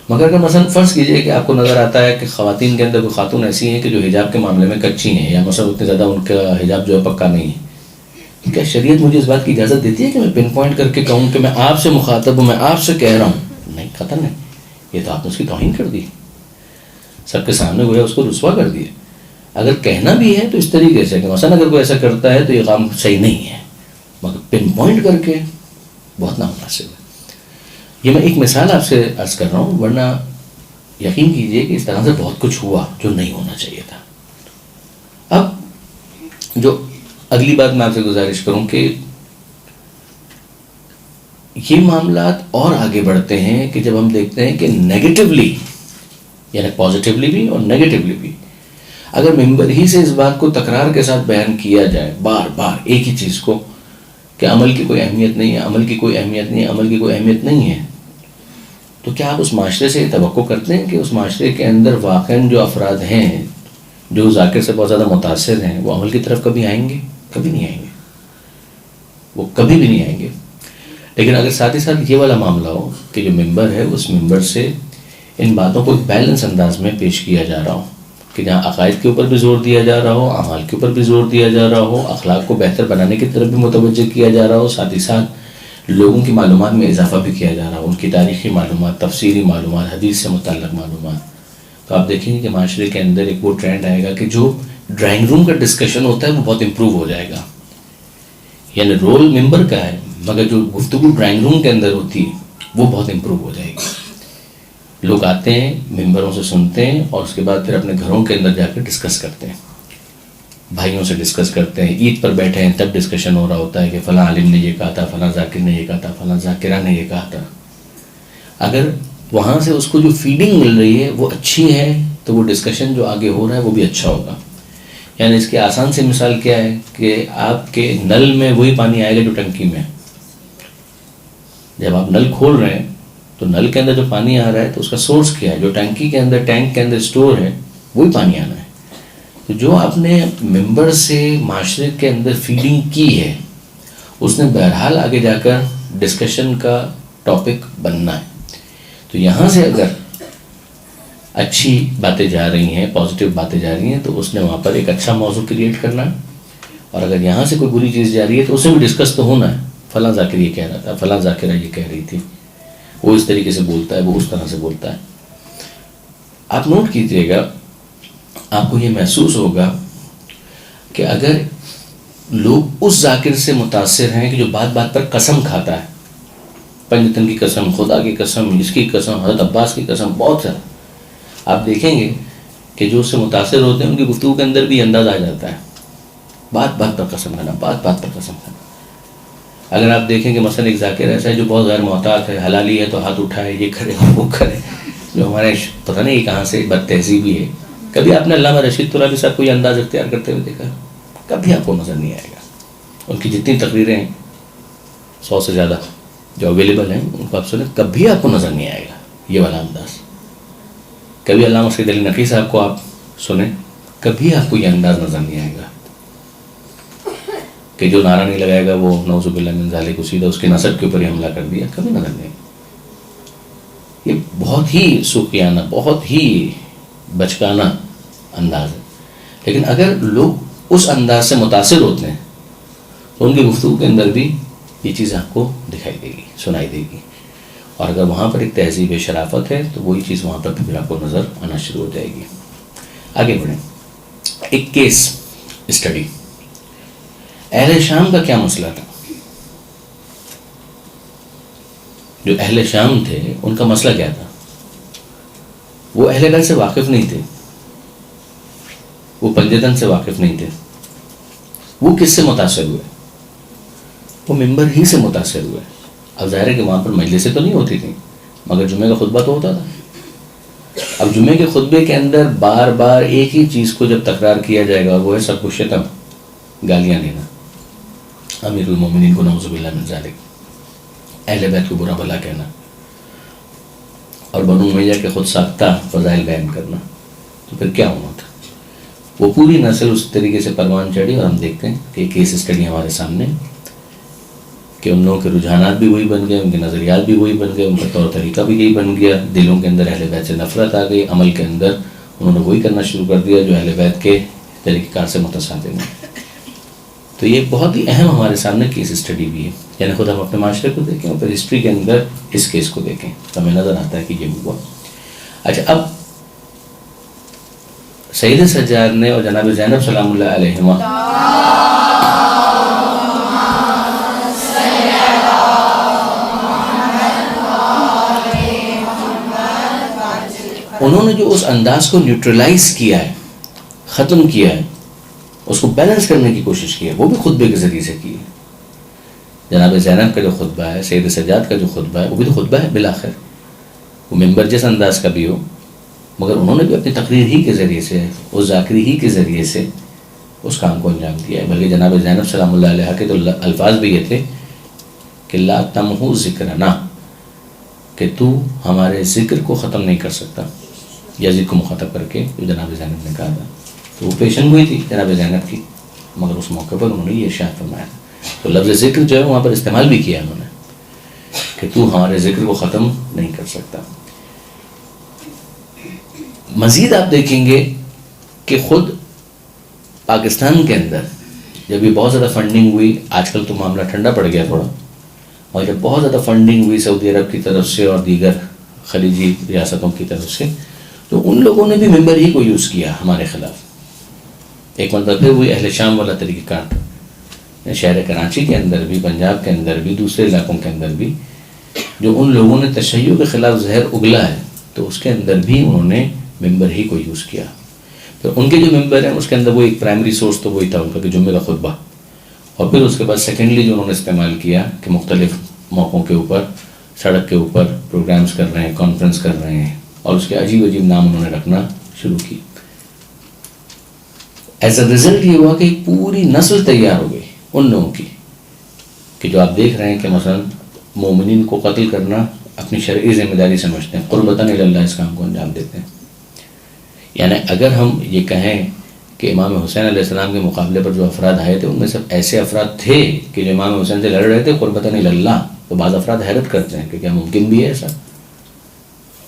مگر اگر مثلا فرض کیجئے کہ آپ کو نظر آتا ہے کہ خواتین کے اندر کوئی خاتون ایسی ہیں کہ جو حجاب کے معاملے میں کچی ہیں، یا مثلا اتنے زیادہ ان کا حجاب جو ہے پکا نہیں ہے، کیا شریعت مجھے اس بات کی اجازت دیتی ہے کہ میں پن پوائنٹ کر کے کہوں کہ میں آپ سے مخاطب ہوں، میں آپ سے کہہ رہا ہوں؟ نہیں، قطعاً نہیں. یہ تو آپ نے اس کی توہین کر دی، سب کے سامنے گویا اس کو رسوا کر دیا. اگر کہنا بھی ہے تو اس طریقے سے کہ مثلا اگر کوئی ایسا کرتا ہے تو یہ کام صحیح نہیں ہے، مگر پن پوائنٹ کر کے بہت نامناسب ہے. یہ میں ایک مثال آپ سے عرض کر رہا ہوں، ورنہ یقین کیجئے کہ اس طرح سے بہت کچھ ہوا جو نہیں ہونا چاہیے تھا. اب جو اگلی بات میں آپ سے گزارش کروں کہ یہ معاملات اور آگے بڑھتے ہیں کہ جب ہم دیکھتے ہیں کہ نیگیٹیولی، یعنی پازیٹیولی بھی اور نیگیٹیولی بھی، اگر ممبر ہی سے اس بات کو تکرار کے ساتھ بیان کیا جائے بار بار ایک ہی چیز کو کہ عمل کی کوئی اہمیت نہیں ہے، عمل کی کوئی اہمیت نہیں ہے، عمل کی کوئی اہمیت نہیں ہے، تو کیا آپ اس معاشرے سے یہ توقع کرتے ہیں کہ اس معاشرے کے اندر واقعاً جو افراد ہیں جو ذاکر سے بہت زیادہ متاثر ہیں وہ عمل کی طرف کبھی آئیں گے؟ کبھی نہیں آئیں گے، وہ کبھی بھی نہیں آئیں گے. لیکن اگر ساتھ ہی ساتھ یہ والا معاملہ ہو کہ جو ممبر ہے اس ممبر سے ان باتوں کو ایک بیلنس انداز میں پیش کیا جا رہا ہو، کہ جہاں عقائد کے اوپر بھی زور دیا جا رہا ہو، اعمال کے اوپر بھی زور دیا جا رہا ہو، اخلاق کو بہتر بنانے کی طرف بھی متوجہ کیا جا رہا ہو، ساتھ ہی ساتھ لوگوں کی معلومات میں اضافہ بھی کیا جا رہا ہو، ان کی تاریخی معلومات، تفسیری معلومات، حدیث سے متعلق معلومات. تو آپ دیکھیں گے کہ معاشرے کے اندر ایک وہ ٹرینڈ آئے گا کہ جو ڈرائنگ روم کا ڈسکشن ہوتا ہے وہ بہت امپروو ہو جائے گا. یعنی رول ممبر کا ہے مگر جو گفتگو ڈرائنگ روم کے اندر ہوتی ہے وہ بہت امپروو ہو جائے گی. لوگ آتے ہیں، ممبروں سے سنتے ہیں اور اس کے بعد پھر اپنے گھروں کے اندر جا کے ڈسکس کرتے ہیں، بھائیوں سے ڈسکس کرتے ہیں. عید پر بیٹھے ہیں تب ڈسکشن ہو رہا ہوتا ہے کہ فلاں عالم نے یہ کہا تھا، فلاں ذاکر نے یہ کہا تھا، فلاں ذاکرہ نے یہ کہا تھا. اگر وہاں سے اس کو جو فیڈنگ مل رہی ہے وہ اچھی ہے تو وہ ڈسکشن جو آگے ہو رہا ہے وہ بھی اچھا ہوگا. یعنی اس کی آسان سی مثال کیا ہے کہ آپ کے نل میں وہی پانی آئے گا جو ٹنکی میں. جب آپ نل کھول رہے ہیں تو نل کے اندر جو پانی آ رہا ہے تو اس کا سورس کیا ہے؟ جو ٹینکی کے اندر، ٹینک کے اندر اسٹور ہے وہی پانی آنا ہے. تو جو آپ نے ممبر سے معاشرے کے اندر فیڈنگ کی ہے اس نے بہرحال آگے جا کر ڈسکشن کا ٹاپک بننا ہے. تو یہاں سے اگر اچھی باتیں جا رہی ہیں، پازیٹیو باتیں جا رہی ہیں، تو اس نے وہاں پر ایک اچھا موضوع کریٹ کرنا ہے. اور اگر یہاں سے کوئی بری چیز جا رہی ہے تو اسے بھی ڈسکس تو ہونا ہے. فلاں ذاکر یہ کہہ رہا تھا، فلاں ذاکرہ یہ کہہ رہی تھی، وہ اس طریقے سے بولتا ہے، وہ اس طرح سے بولتا ہے. آپ نوٹ کیجیے گا، آپ کو یہ محسوس ہوگا کہ اگر لوگ اس ذاکر سے متاثر ہیں کہ جو بات بات پر قسم کھاتا ہے، پنجتن کی قسم، خدا کی قسم، اس کی قسم، حضرت عباس کی قسم، بہت سارا، آپ دیکھیں گے کہ جو اس سے متاثر ہوتے ہیں ان کی گفتگو کے اندر بھی انداز آ جاتا ہے، بات بات پر قسم کھانا، بات بات پر قسم کھانا. اگر آپ دیکھیں کہ مثلا ایک ذاکر ایسا ہے جو بہت غیر محتاط ہے، حلالی ہے تو ہاتھ اٹھائے، یہ کرے وہ کرے، جو ہمارے پتہ نہیں یہ کہاں سے بد تہذیبی ہے. کبھی آپ نے علامہ رشید ترابی صاحب کو یہ انداز اختیار کرتے ہوئے دیکھا؟ کبھی آپ کو نظر نہیں آئے گا. ان کی جتنی تقریریں ہیں 100 سے زیادہ جو اویلیبل ہیں ان کو آپ سنیں، کبھی آپ کو نظر نہیں آئے گا یہ والا انداز. کبھی علامہ سید علی نقوی صاحب کو آپ سنیں، کبھی آپ کو یہ انداز نظر نہیں آئے گا کہ جو نعرہ نہیں لگائے گا وہ نعوذ باللہ من ذالک، کو سیدھا اس کے نسب کے اوپر ہی حملہ کر دیا، کبھی نظر نہیں. یہ بہت ہی سوکھیانہ، بہت ہی بچکانہ انداز ہے. لیکن اگر لوگ اس انداز سے متاثر ہوتے ہیں تو ان کی گفتگو کے اندر بھی یہ چیز آپ کو دکھائی دے گی، سنائی دے گی. اور اگر وہاں پر ایک تہذیب شرافت ہے تو وہی چیز وہاں پر پھر آپ کو نظر آنا شروع ہو جائے گی. آگے بڑھیں. ایک کیس اسٹڈی. اہل شام کا کیا مسئلہ تھا؟ جو اہل شام تھے ان کا مسئلہ کیا تھا؟ وہ اہل بیت سے واقف نہیں تھے، وہ پنجتن سے واقف نہیں تھے. وہ کس سے متاثر ہوئے؟ وہ ممبر ہی سے متاثر ہوئے. اب ظاہر ہے کہ وہاں پر مجلسیں تو نہیں ہوتی تھیں مگر جمعے کا خطبہ تو ہوتا تھا. اب جمعے کے خطبے کے اندر بار بار ایک ہی چیز کو جب تکرار کیا جائے گا وہ ہے سب کچھ شتم، گالیاں دینا، امیر المومنین کو نعوذ باللہ من ذالک، اہل بیت کو برا بھلا کہنا، اور بنو امیہ کے خود ساختہ فضائل بیان کرنا. تو پھر کیا ہونا تھا؟ وہ پوری نسل اس طریقے سے پروان چڑھی. اور ہم دیکھتے ہیں کہ کیس اسٹڈی ہمارے سامنے کہ ان لوگوں کے رجحانات بھی وہی بن گئے، ان کے نظریات بھی وہی بن گئے، ان کا طور طریقہ بھی یہی بن گیا. دلوں کے اندر اہل بیت سے نفرت آ گئی، عمل کے اندر انہوں نے وہی کرنا شروع کر دیا جو اہل بیت کے طریقہ کار سے متصادم ہے. تو یہ بہت ہی اہم ہمارے سامنے کیس اسٹڈی بھی ہے. یعنی خود ہم اپنے معاشرے کو دیکھیں اور پھر ہسٹری کے اندر اس کیس کو دیکھیں تو ہمیں نظر آتا ہے کہ یہ ہوا. اچھا، اب سید سجاد نے اور جناب زینب سلام اللہ علیہما انہوں نے جو اس انداز کو نیوٹرلائز کیا ہے، ختم کیا ہے، اس کو بیلنس کرنے کی کوشش کی ہے، وہ بھی خطبے کے ذریعے سے کی ہے. جناب زینب کا جو خطبہ ہے، سید سجاد کا جو خطبہ ہے، وہ بھی تو خطبہ ہے بالآخر. وہ ممبر جس انداز کا بھی ہو مگر انہوں نے بھی اپنی تقریر ہی کے ذریعے سے، اس ذاکری ہی کے ذریعے سے اس کام کو انجام دیا ہے. بلکہ جناب زینب سلام اللہ علیہ کے تو الفاظ بھی یہ تھے کہ لا تمحو ذکرنا، کہ تو ہمارے ذکر کو ختم نہیں کر سکتا. یا ذکر کو مخاطب کر کے جو جناب زینب نے کہا تھا، تو وہ پیشن گوئی تھی جناب زینب کی، مگر اس موقع پر انہوں نے یہ ارشاد فرمایا تھا. تو لفظ ذکر جو ہے وہاں پر استعمال بھی کیا انہوں نے کہ تو ہمارے ذکر کو ختم نہیں کر سکتا. مزید آپ دیکھیں گے کہ خود پاکستان کے اندر جب یہ بہت زیادہ فنڈنگ ہوئی، آج کل تو معاملہ ٹھنڈا پڑ گیا تھوڑا، اور جب بہت زیادہ فنڈنگ ہوئی سعودی عرب کی طرف سے اور دیگر خلیجی ریاستوں کی طرف سے، تو ان لوگوں نے بھی ممبر ہی کو یوز کیا ہمارے خلاف. ایک مرتبہ پھر وہی اہل شام والا طریقہ کار شہر کراچی کے اندر بھی، پنجاب کے اندر بھی، دوسرے علاقوں کے اندر بھی، جو ان لوگوں نے تشیع کے خلاف زہر اگلا ہے تو اس کے اندر بھی انہوں نے ممبر ہی کو یوز کیا. پھر ان کے جو ممبر ہیں اس کے اندر وہ ایک پرائمری سورس تو وہی تھا ان کا کہ جمعے کا خطبہ، اور پھر اس کے بعد سیکنڈلی جو انہوں نے استعمال کیا کہ مختلف موقعوں کے اوپر، سڑک کے اوپر پروگرامز کر رہے ہیں، کانفرنس کر رہے ہیں، اور اس کے عجیب عجیب نام انہوں نے رکھنا شروع کی. ایز اے رزلٹ یہ ہوا کہ ایک پوری نسل تیار ہو گئی ان لوگوں کی کہ جو آپ دیکھ رہے ہیں کہ مثلا مومنین کو قتل کرنا اپنی شرعی ذمہ داری سمجھتے ہیں، قربتاً الی اللہ اس کام کو انجام دیتے ہیں. یعنی اگر ہم یہ کہیں کہ امام حسین علیہ السلام کے مقابلے پر جو افراد آئے تھے ان میں سب ایسے افراد تھے کہ جو امام حسین سے لڑ رہے تھے قربتاً اللہ، تو بعض افراد حیرت کرتے ہیں کہ کیا ممکن بھی ہے ایسا؟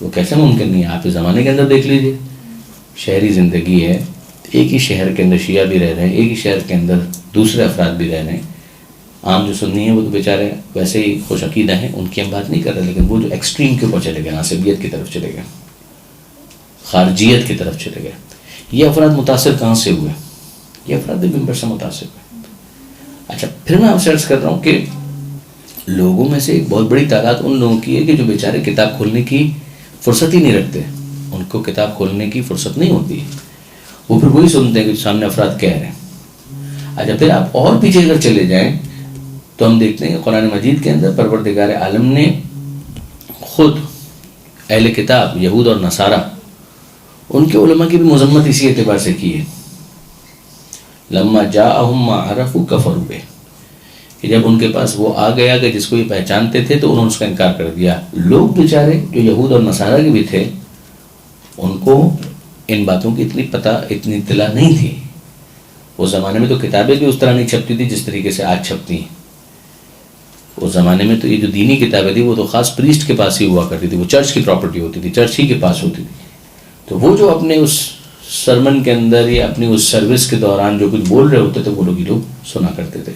وہ کیسے ممکن نہیں ہے؟ آپ اس زمانے کے اندر دیکھ لیجئے، شہری زندگی ہے، ایک ہی شہر کے اندر شیعہ بھی رہ رہے ہیں، ایک ہی شہر کے اندر دوسرے افراد بھی رہ رہے ہیں. عام جو سنی ہیں وہ تو بیچارے ویسے ہی خوش عقیدہ ہیں، ان کی ہم بات نہیں کر رہے، لیکن وہ جو ایکسٹریم کے اوپر چلے گئے، عصبیت کی طرف چلے گئے، خارجیت کی طرف چلے گئے، یہ افراد متاثر کہاں سے ہوئے؟ یہ افراد بھی ممبر سے متاثر ہوئے. اچھا، پھر میں آپ سے عرض کر رہا ہوں کہ لوگوں میں سے ایک بہت بڑی تعداد ان لوگوں کی ہے کہ جو بیچارے کتاب کھولنے کی فرصت ہی نہیں رکھتے، ان کو کتاب کھولنے کی فرصت نہیں ہوتی ہے، وہ پھر وہی سنتے ہیں کہ سامنے افراد کہہ رہے ہیں. اچھا، پھر آپ اور پیچھے اگر چلے جائیں تو ہم دیکھتے ہیں کہ قرآن مجید کے اندر پروردگار عالم نے خود اہل کتاب یہود اور نصارہ ان کے علماء کی بھی مذمت اسی اعتبار سے کی ہے. لما جاءہم ما عرفوا کفروا بہ، کہ جب ان کے پاس وہ آ گیا کہ جس کو یہ پہچانتے تھے تو انہوں نے اس کا انکار کر دیا. لوگ بیچارے جو یہود اور نصارہ کے بھی تھے ان کو ان باتوں کی اتنی اطلاع نہیں تھی. اس زمانے میں تو کتابیں بھی اس طرح نہیں چھپتی تھی جس طریقے سے آج چھپتی ہیں. اس زمانے میں تو یہ جو دینی کتابیں تھی وہ تو خاص پریسٹ کے پاس ہی ہوا کرتی تھی، وہ چرچ کی پراپرٹی ہوتی تھی، چرچ ہی کے پاس ہوتی تھی. تو وہ جو اپنے اس سرمن کے اندر یا اپنی اس سروس کے دوران جو کچھ بول رہے ہوتے تھے وہ لوگ سنا کرتے تھے.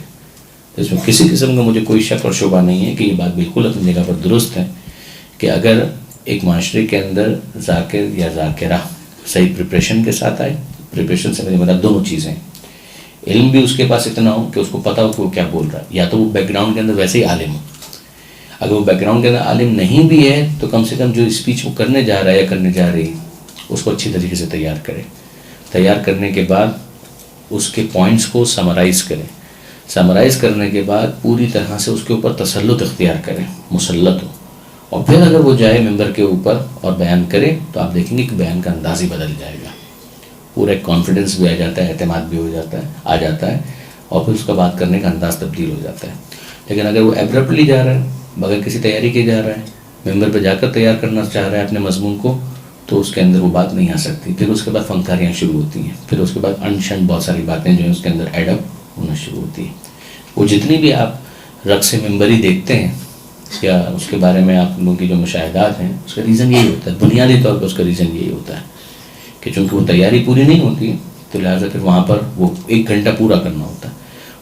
تو اس میں کسی قسم کا مجھے کوئی شک اور شبہ نہیں ہے کہ یہ بات بالکل اپنی جگہ پر درست ہے کہ اگر ایک معاشرے کے اندر ذاکر یا ذاکرہ صحیح پریپریشن کے ساتھ آئے، پریپریشن سے مجھے مطلب دونوں چیزیں، علم بھی اس کے پاس اتنا ہو کہ اس کو پتہ ہو کہ وہ کیا بول رہا ہے، یا تو وہ بیک گراؤنڈ کے اندر ویسے ہی عالم ہو. اگر وہ بیک گراؤنڈ کے اندر عالم نہیں بھی ہے تو کم سے کم جو اسپیچ وہ کرنے جا رہا ہے یا کرنے جا رہی اس کو اچھی طریقے سے تیار کرے. تیار کرنے کے بعد اس کے پوائنٹس کو سمرائز کرے، سمرائز کرنے کے بعد پوری طرح سے اس کے اوپر تسلط اختیار کرے، مسلط ہو، اور پھر اگر وہ جائے ممبر کے اوپر اور بیان کرے تو آپ دیکھیں گے کہ بیان کا انداز ہی بدل جائے گا. پورا ایک کانفیڈنس بھی آ جاتا ہے، اعتماد بھی آ جاتا ہے، اور پھر اس کا بات کرنے کا انداز تبدیل ہو جاتا ہے. لیکن اگر وہ ایبرپٹلی جا رہا ہے، بغیر کسی تیاری کے جا رہا ہے، ممبر پہ جا کر تیار کرنا چاہ رہا ہے اپنے مضمون کو، تو اس کے اندر وہ بات نہیں آ سکتی. پھر اس کے بعد فنکاریاں شروع ہوتی ہیں، پھر اس کے بعد انشن بہت ساری باتیں جو ہیں اس کے اندر ایڈ اپ ہونا شروع ہوتی ہیں. وہ جتنی بھی آپ رقص ممبری دیکھتے ہیں یا اس کے بارے میں آپ لوگوں کی جو مشاہدات ہیں، اس کا ریزن یہی ہوتا ہے، بنیادی طور پر اس کا ریزن یہی ہوتا ہے کہ چونکہ وہ تیاری پوری نہیں ہوتی تو لہٰذا پھر وہاں پر وہ 1 گھنٹہ پورا کرنا ہوتا ہے.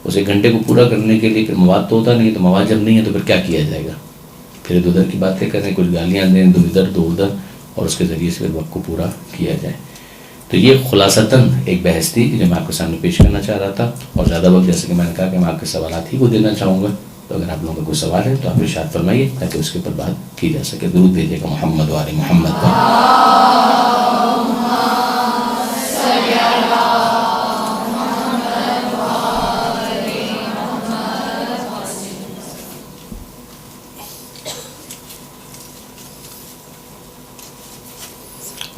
اس 1 گھنٹے کو پورا کرنے کے لیے پھر مواد تو ہوتا نہیں، تو مواد جب نہیں ہے تو پھر کیا کیا جائے گا؟ پھر ادھر کی باتیں کریں، کچھ گالیاں دیں، دو ادھر دو ادھر، اور اس کے ذریعے سے پھر وقت کو پورا کیا جائے. تو یہ خلاصتاً ایک بحث تھی جو میں آپ کے سامنے پیش کرنا چاہ رہا تھا. اور زیادہ وقت جیسے کہ میں نے کہا کہ میں آپ کے سوالات ہی کو دینا چاہوں گا، تو اگر آپ لوگوں کا کوئی سوال ہے تو آپ ارشاد فرمائیے تاکہ اس کے اوپر بات کی جا سکے. درود بھیجیے گا محمد وآل محمد پر.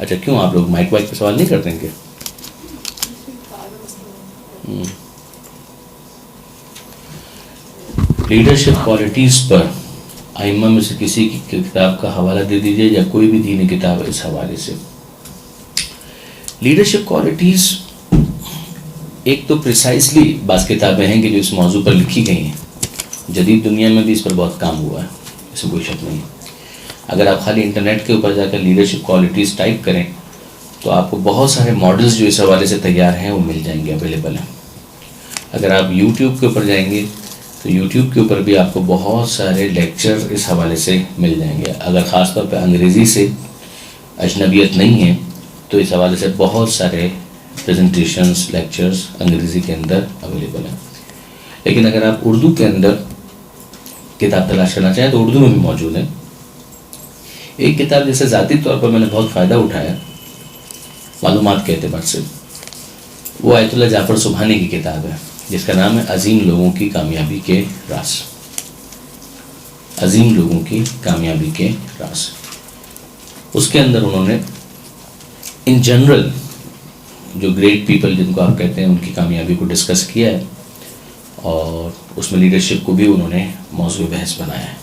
اچھا، کیوں آپ لوگ مائک وائک پہ سوال نہیں کرتے ہیں کہ؟ لیڈرشپ کوالٹیز پر ائمہ میں سے کسی کی کتاب کا حوالہ دے دیجئے یا کوئی بھی دینی کتاب اس حوالے سے. لیڈرشپ کوالٹیز ایک تو پریسائزلی بعض کتابیں ہیں کہ جو اس موضوع پر لکھی گئی ہیں. جدید دنیا میں بھی اس پر بہت کام ہوا ہے، اس میں کوئی شک نہیں. اگر آپ خالی انٹرنیٹ کے اوپر جا کر لیڈرشپ کوالٹیز ٹائپ کریں تو آپ کو بہت سارے ماڈلز جو اس حوالے سے تیار ہیں وہ مل جائیں گے، اویلیبل ہیں. اگر آپ یوٹیوب کے اوپر جائیں گے تو یوٹیوب کے اوپر بھی آپ کو بہت سارے لیکچر اس حوالے سے مل جائیں گے. اگر خاص طور پہ انگریزی سے اجنبیت نہیں ہے تو اس حوالے سے بہت سارے پریزنٹیشنز، لیکچرز انگریزی کے اندر اویلیبل ہیں. لیکن اگر آپ اردو کے اندر کتاب تلاش کرنا چاہیں تو اردو میں بھی موجود ہیں. ایک کتاب جیسے ذاتی طور پر میں نے بہت فائدہ اٹھایا معلومات کے اعتبار سے، وہ آیت اللہ جعفر سبحانی کی کتاب ہے جس کا نام ہے عظیم لوگوں کی کامیابی کے راز. عظیم لوگوں کی کامیابی کے راز. اس کے اندر انہوں نے ان جنرل جو گریٹ پیپل جن کو آپ کہتے ہیں ان کی کامیابی کو ڈسکس کیا ہے، اور اس میں لیڈرشپ کو بھی انہوں نے موضوع بحث بنایا ہے.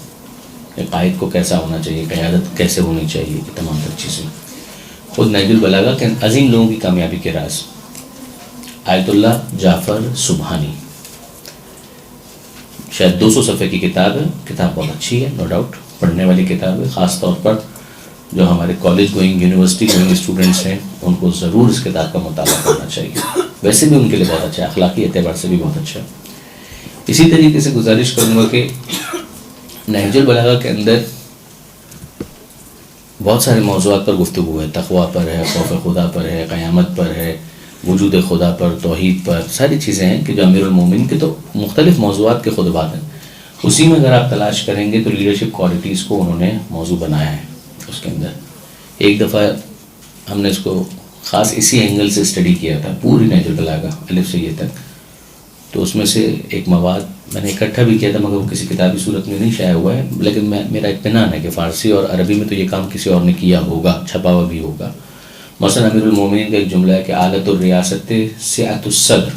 قائد کو کیسا ہونا چاہیے، قیادت کیسے ہونی چاہیے، یہ تمام تر چیزیں. خود نہج البلاغہ کے عظیم لوگوں کی کامیابی کے راز، آیت اللہ جعفر سبحانی، شاید 200 صفحے کی کتاب ہے. کتاب بہت اچھی ہے، نو ڈاؤٹ پڑھنے والی کتاب ہے. خاص طور پر جو ہمارے college going university going students ہیں ان کو ضرور اس کتاب کا مطالعہ کرنا چاہیے. ویسے بھی ان کے لیے بہت اچھا ہے، اخلاقی اعتبار سے بھی بہت اچھا ہے. اسی طریقے سے گزارش کروں گا کہ نہج البلاغہ کے اندر بہت سارے موضوعات پر گفتگو ہے. تقویٰ پر ہے، خوف خدا پر ہے، قیامت پر ہے، وجود خدا پر، توحید پر، ساری چیزیں ہیں کہ جو امیر المومنین کے تو مختلف موضوعات کے خطبات ہیں. اسی میں اگر آپ تلاش کریں گے تو لیڈرشپ کوالٹیز کو انہوں نے موضوع بنایا ہے. اس کے اندر ایک دفعہ ہم نے اس کو خاص اسی اینگل سے اسٹڈی کیا تھا، پوری نہج البلاغہ الف سے یہ تک. تو اس میں سے ایک مواد میں نے اکٹھا بھی کیا تھا مگر وہ کسی کتابی صورت میں نہیں شائع ہوا ہے، لیکن میرا اطمینان ہے کہ فارسی اور عربی میں تو یہ کام کسی اور نے کیا ہوگا، چھپا ہوا بھی ہوگا. مثلا امیر المومنین کا ایک جملہ ہے کہ آلت الریاست سعت الصدر،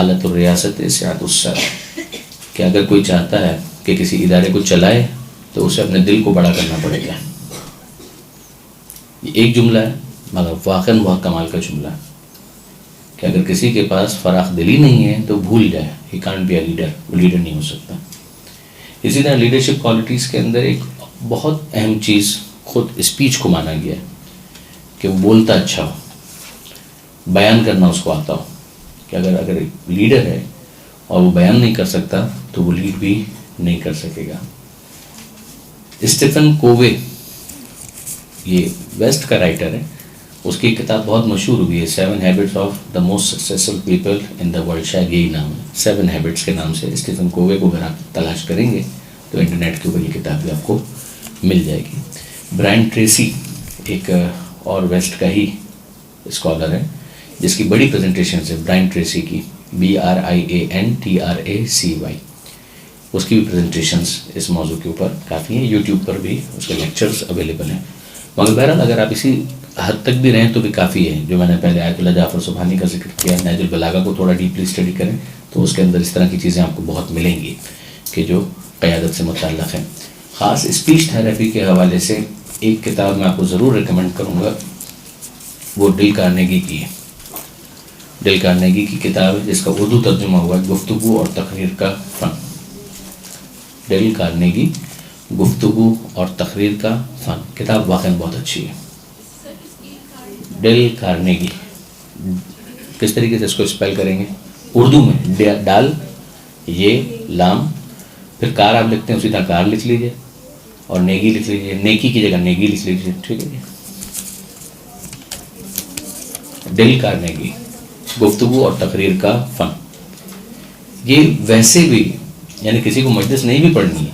آلت الریاست سعت الصدر، کہ اگر کوئی چاہتا ہے کہ کسی ادارے کو چلائے تو اسے اپنے دل کو بڑا کرنا پڑے گا. یہ ایک جملہ ہے مگر واقعاً بہت کمال کا جملہ ہے کہ اگر کسی کے پاس فراخ دلی نہیں ہے تو بھول جائے، he can't be a leader, وہ لیڈر نہیں ہو سکتا. اسی طرح لیڈرشپ کوالٹیز کے اندر ایک بہت اہم چیز خود اسپیچ کو مانا گیا ہے کہ وہ بولتا اچھا ہو، بیان کرنا اس کو آتا ہو. کہ اگر ایک لیڈر ہے اور وہ بیان نہیں کر سکتا تو وہ لیڈ بھی نہیں کر سکے گا. اسٹیفن کووے یہ ویسٹ کا رائٹر ہے، اس کی کتاب بہت مشہور ہوئی ہے، 7 habits of the most successful people in the world, شاید یہی نام ہے، 7 ہیبٹس کے نام سے. اسٹیفن کووے کو اگر آپ تلاش کریں گے تو انٹرنیٹ کے اوپر یہ کتاب بھی آپ کو مل جائے گی. برائن ٹریسی ایک اور ویسٹ کا ہی اسکالر ہے جس کی بڑی پریزنٹیشنز ہے، برائن ٹریسی کی، BRIANTRACY، اس کی بھی پریزنٹیشنز اس موضوع کے اوپر کافی ہیں. یوٹیوب پر بھی اس کے لیکچرز اویلیبل ہیں. مگر بہرحال اگر آپ اسی حد تک بھی رہیں تو بھی کافی ہے. جو میں نے پہلے آیت اللہ جعفر سبحانی کا ذکر کیا، نہج البلاغہ کو تھوڑا ڈیپلی اسٹڈی کریں تو اس کے اندر اس طرح کی چیزیں آپ کو بہت ملیں گی کہ جو قیادت سے متعلق ہیں. خاص اسپیچ تھراپی کے حوالے سے ایک کتاب میں آپ کو ضرور ریکمینڈ کروں گا، وہ ڈیل کارنیگی کی ہے. ڈیل کارنیگی کی کتاب ہے جس کا اردو ترجمہ ہوا ہے گفتگو اور تقریر کا فن. ڈیل کارنیگی، گفتگو اور تقریر کا فن، کتاب واقعاً بہت اچھی ہے. ڈیل کارنیگی کس طریقے سے اس کو اسپیل کریں گے؟ اردو میں ڈال، یہ لام، پھر کار آپ لکھتے ہیں اسی طرح کار لکھ لیجئے اور نیگی لکھ لیجئے، نیکی کی جگہ نیگی لکھ لیجئے. ٹھیک ہے جی. ڈیل کارنیگی، گفتگو اور تقریر کا فن. یہ ویسے بھی یعنی کسی کو مجلس نہیں بھی پڑھنی ہے،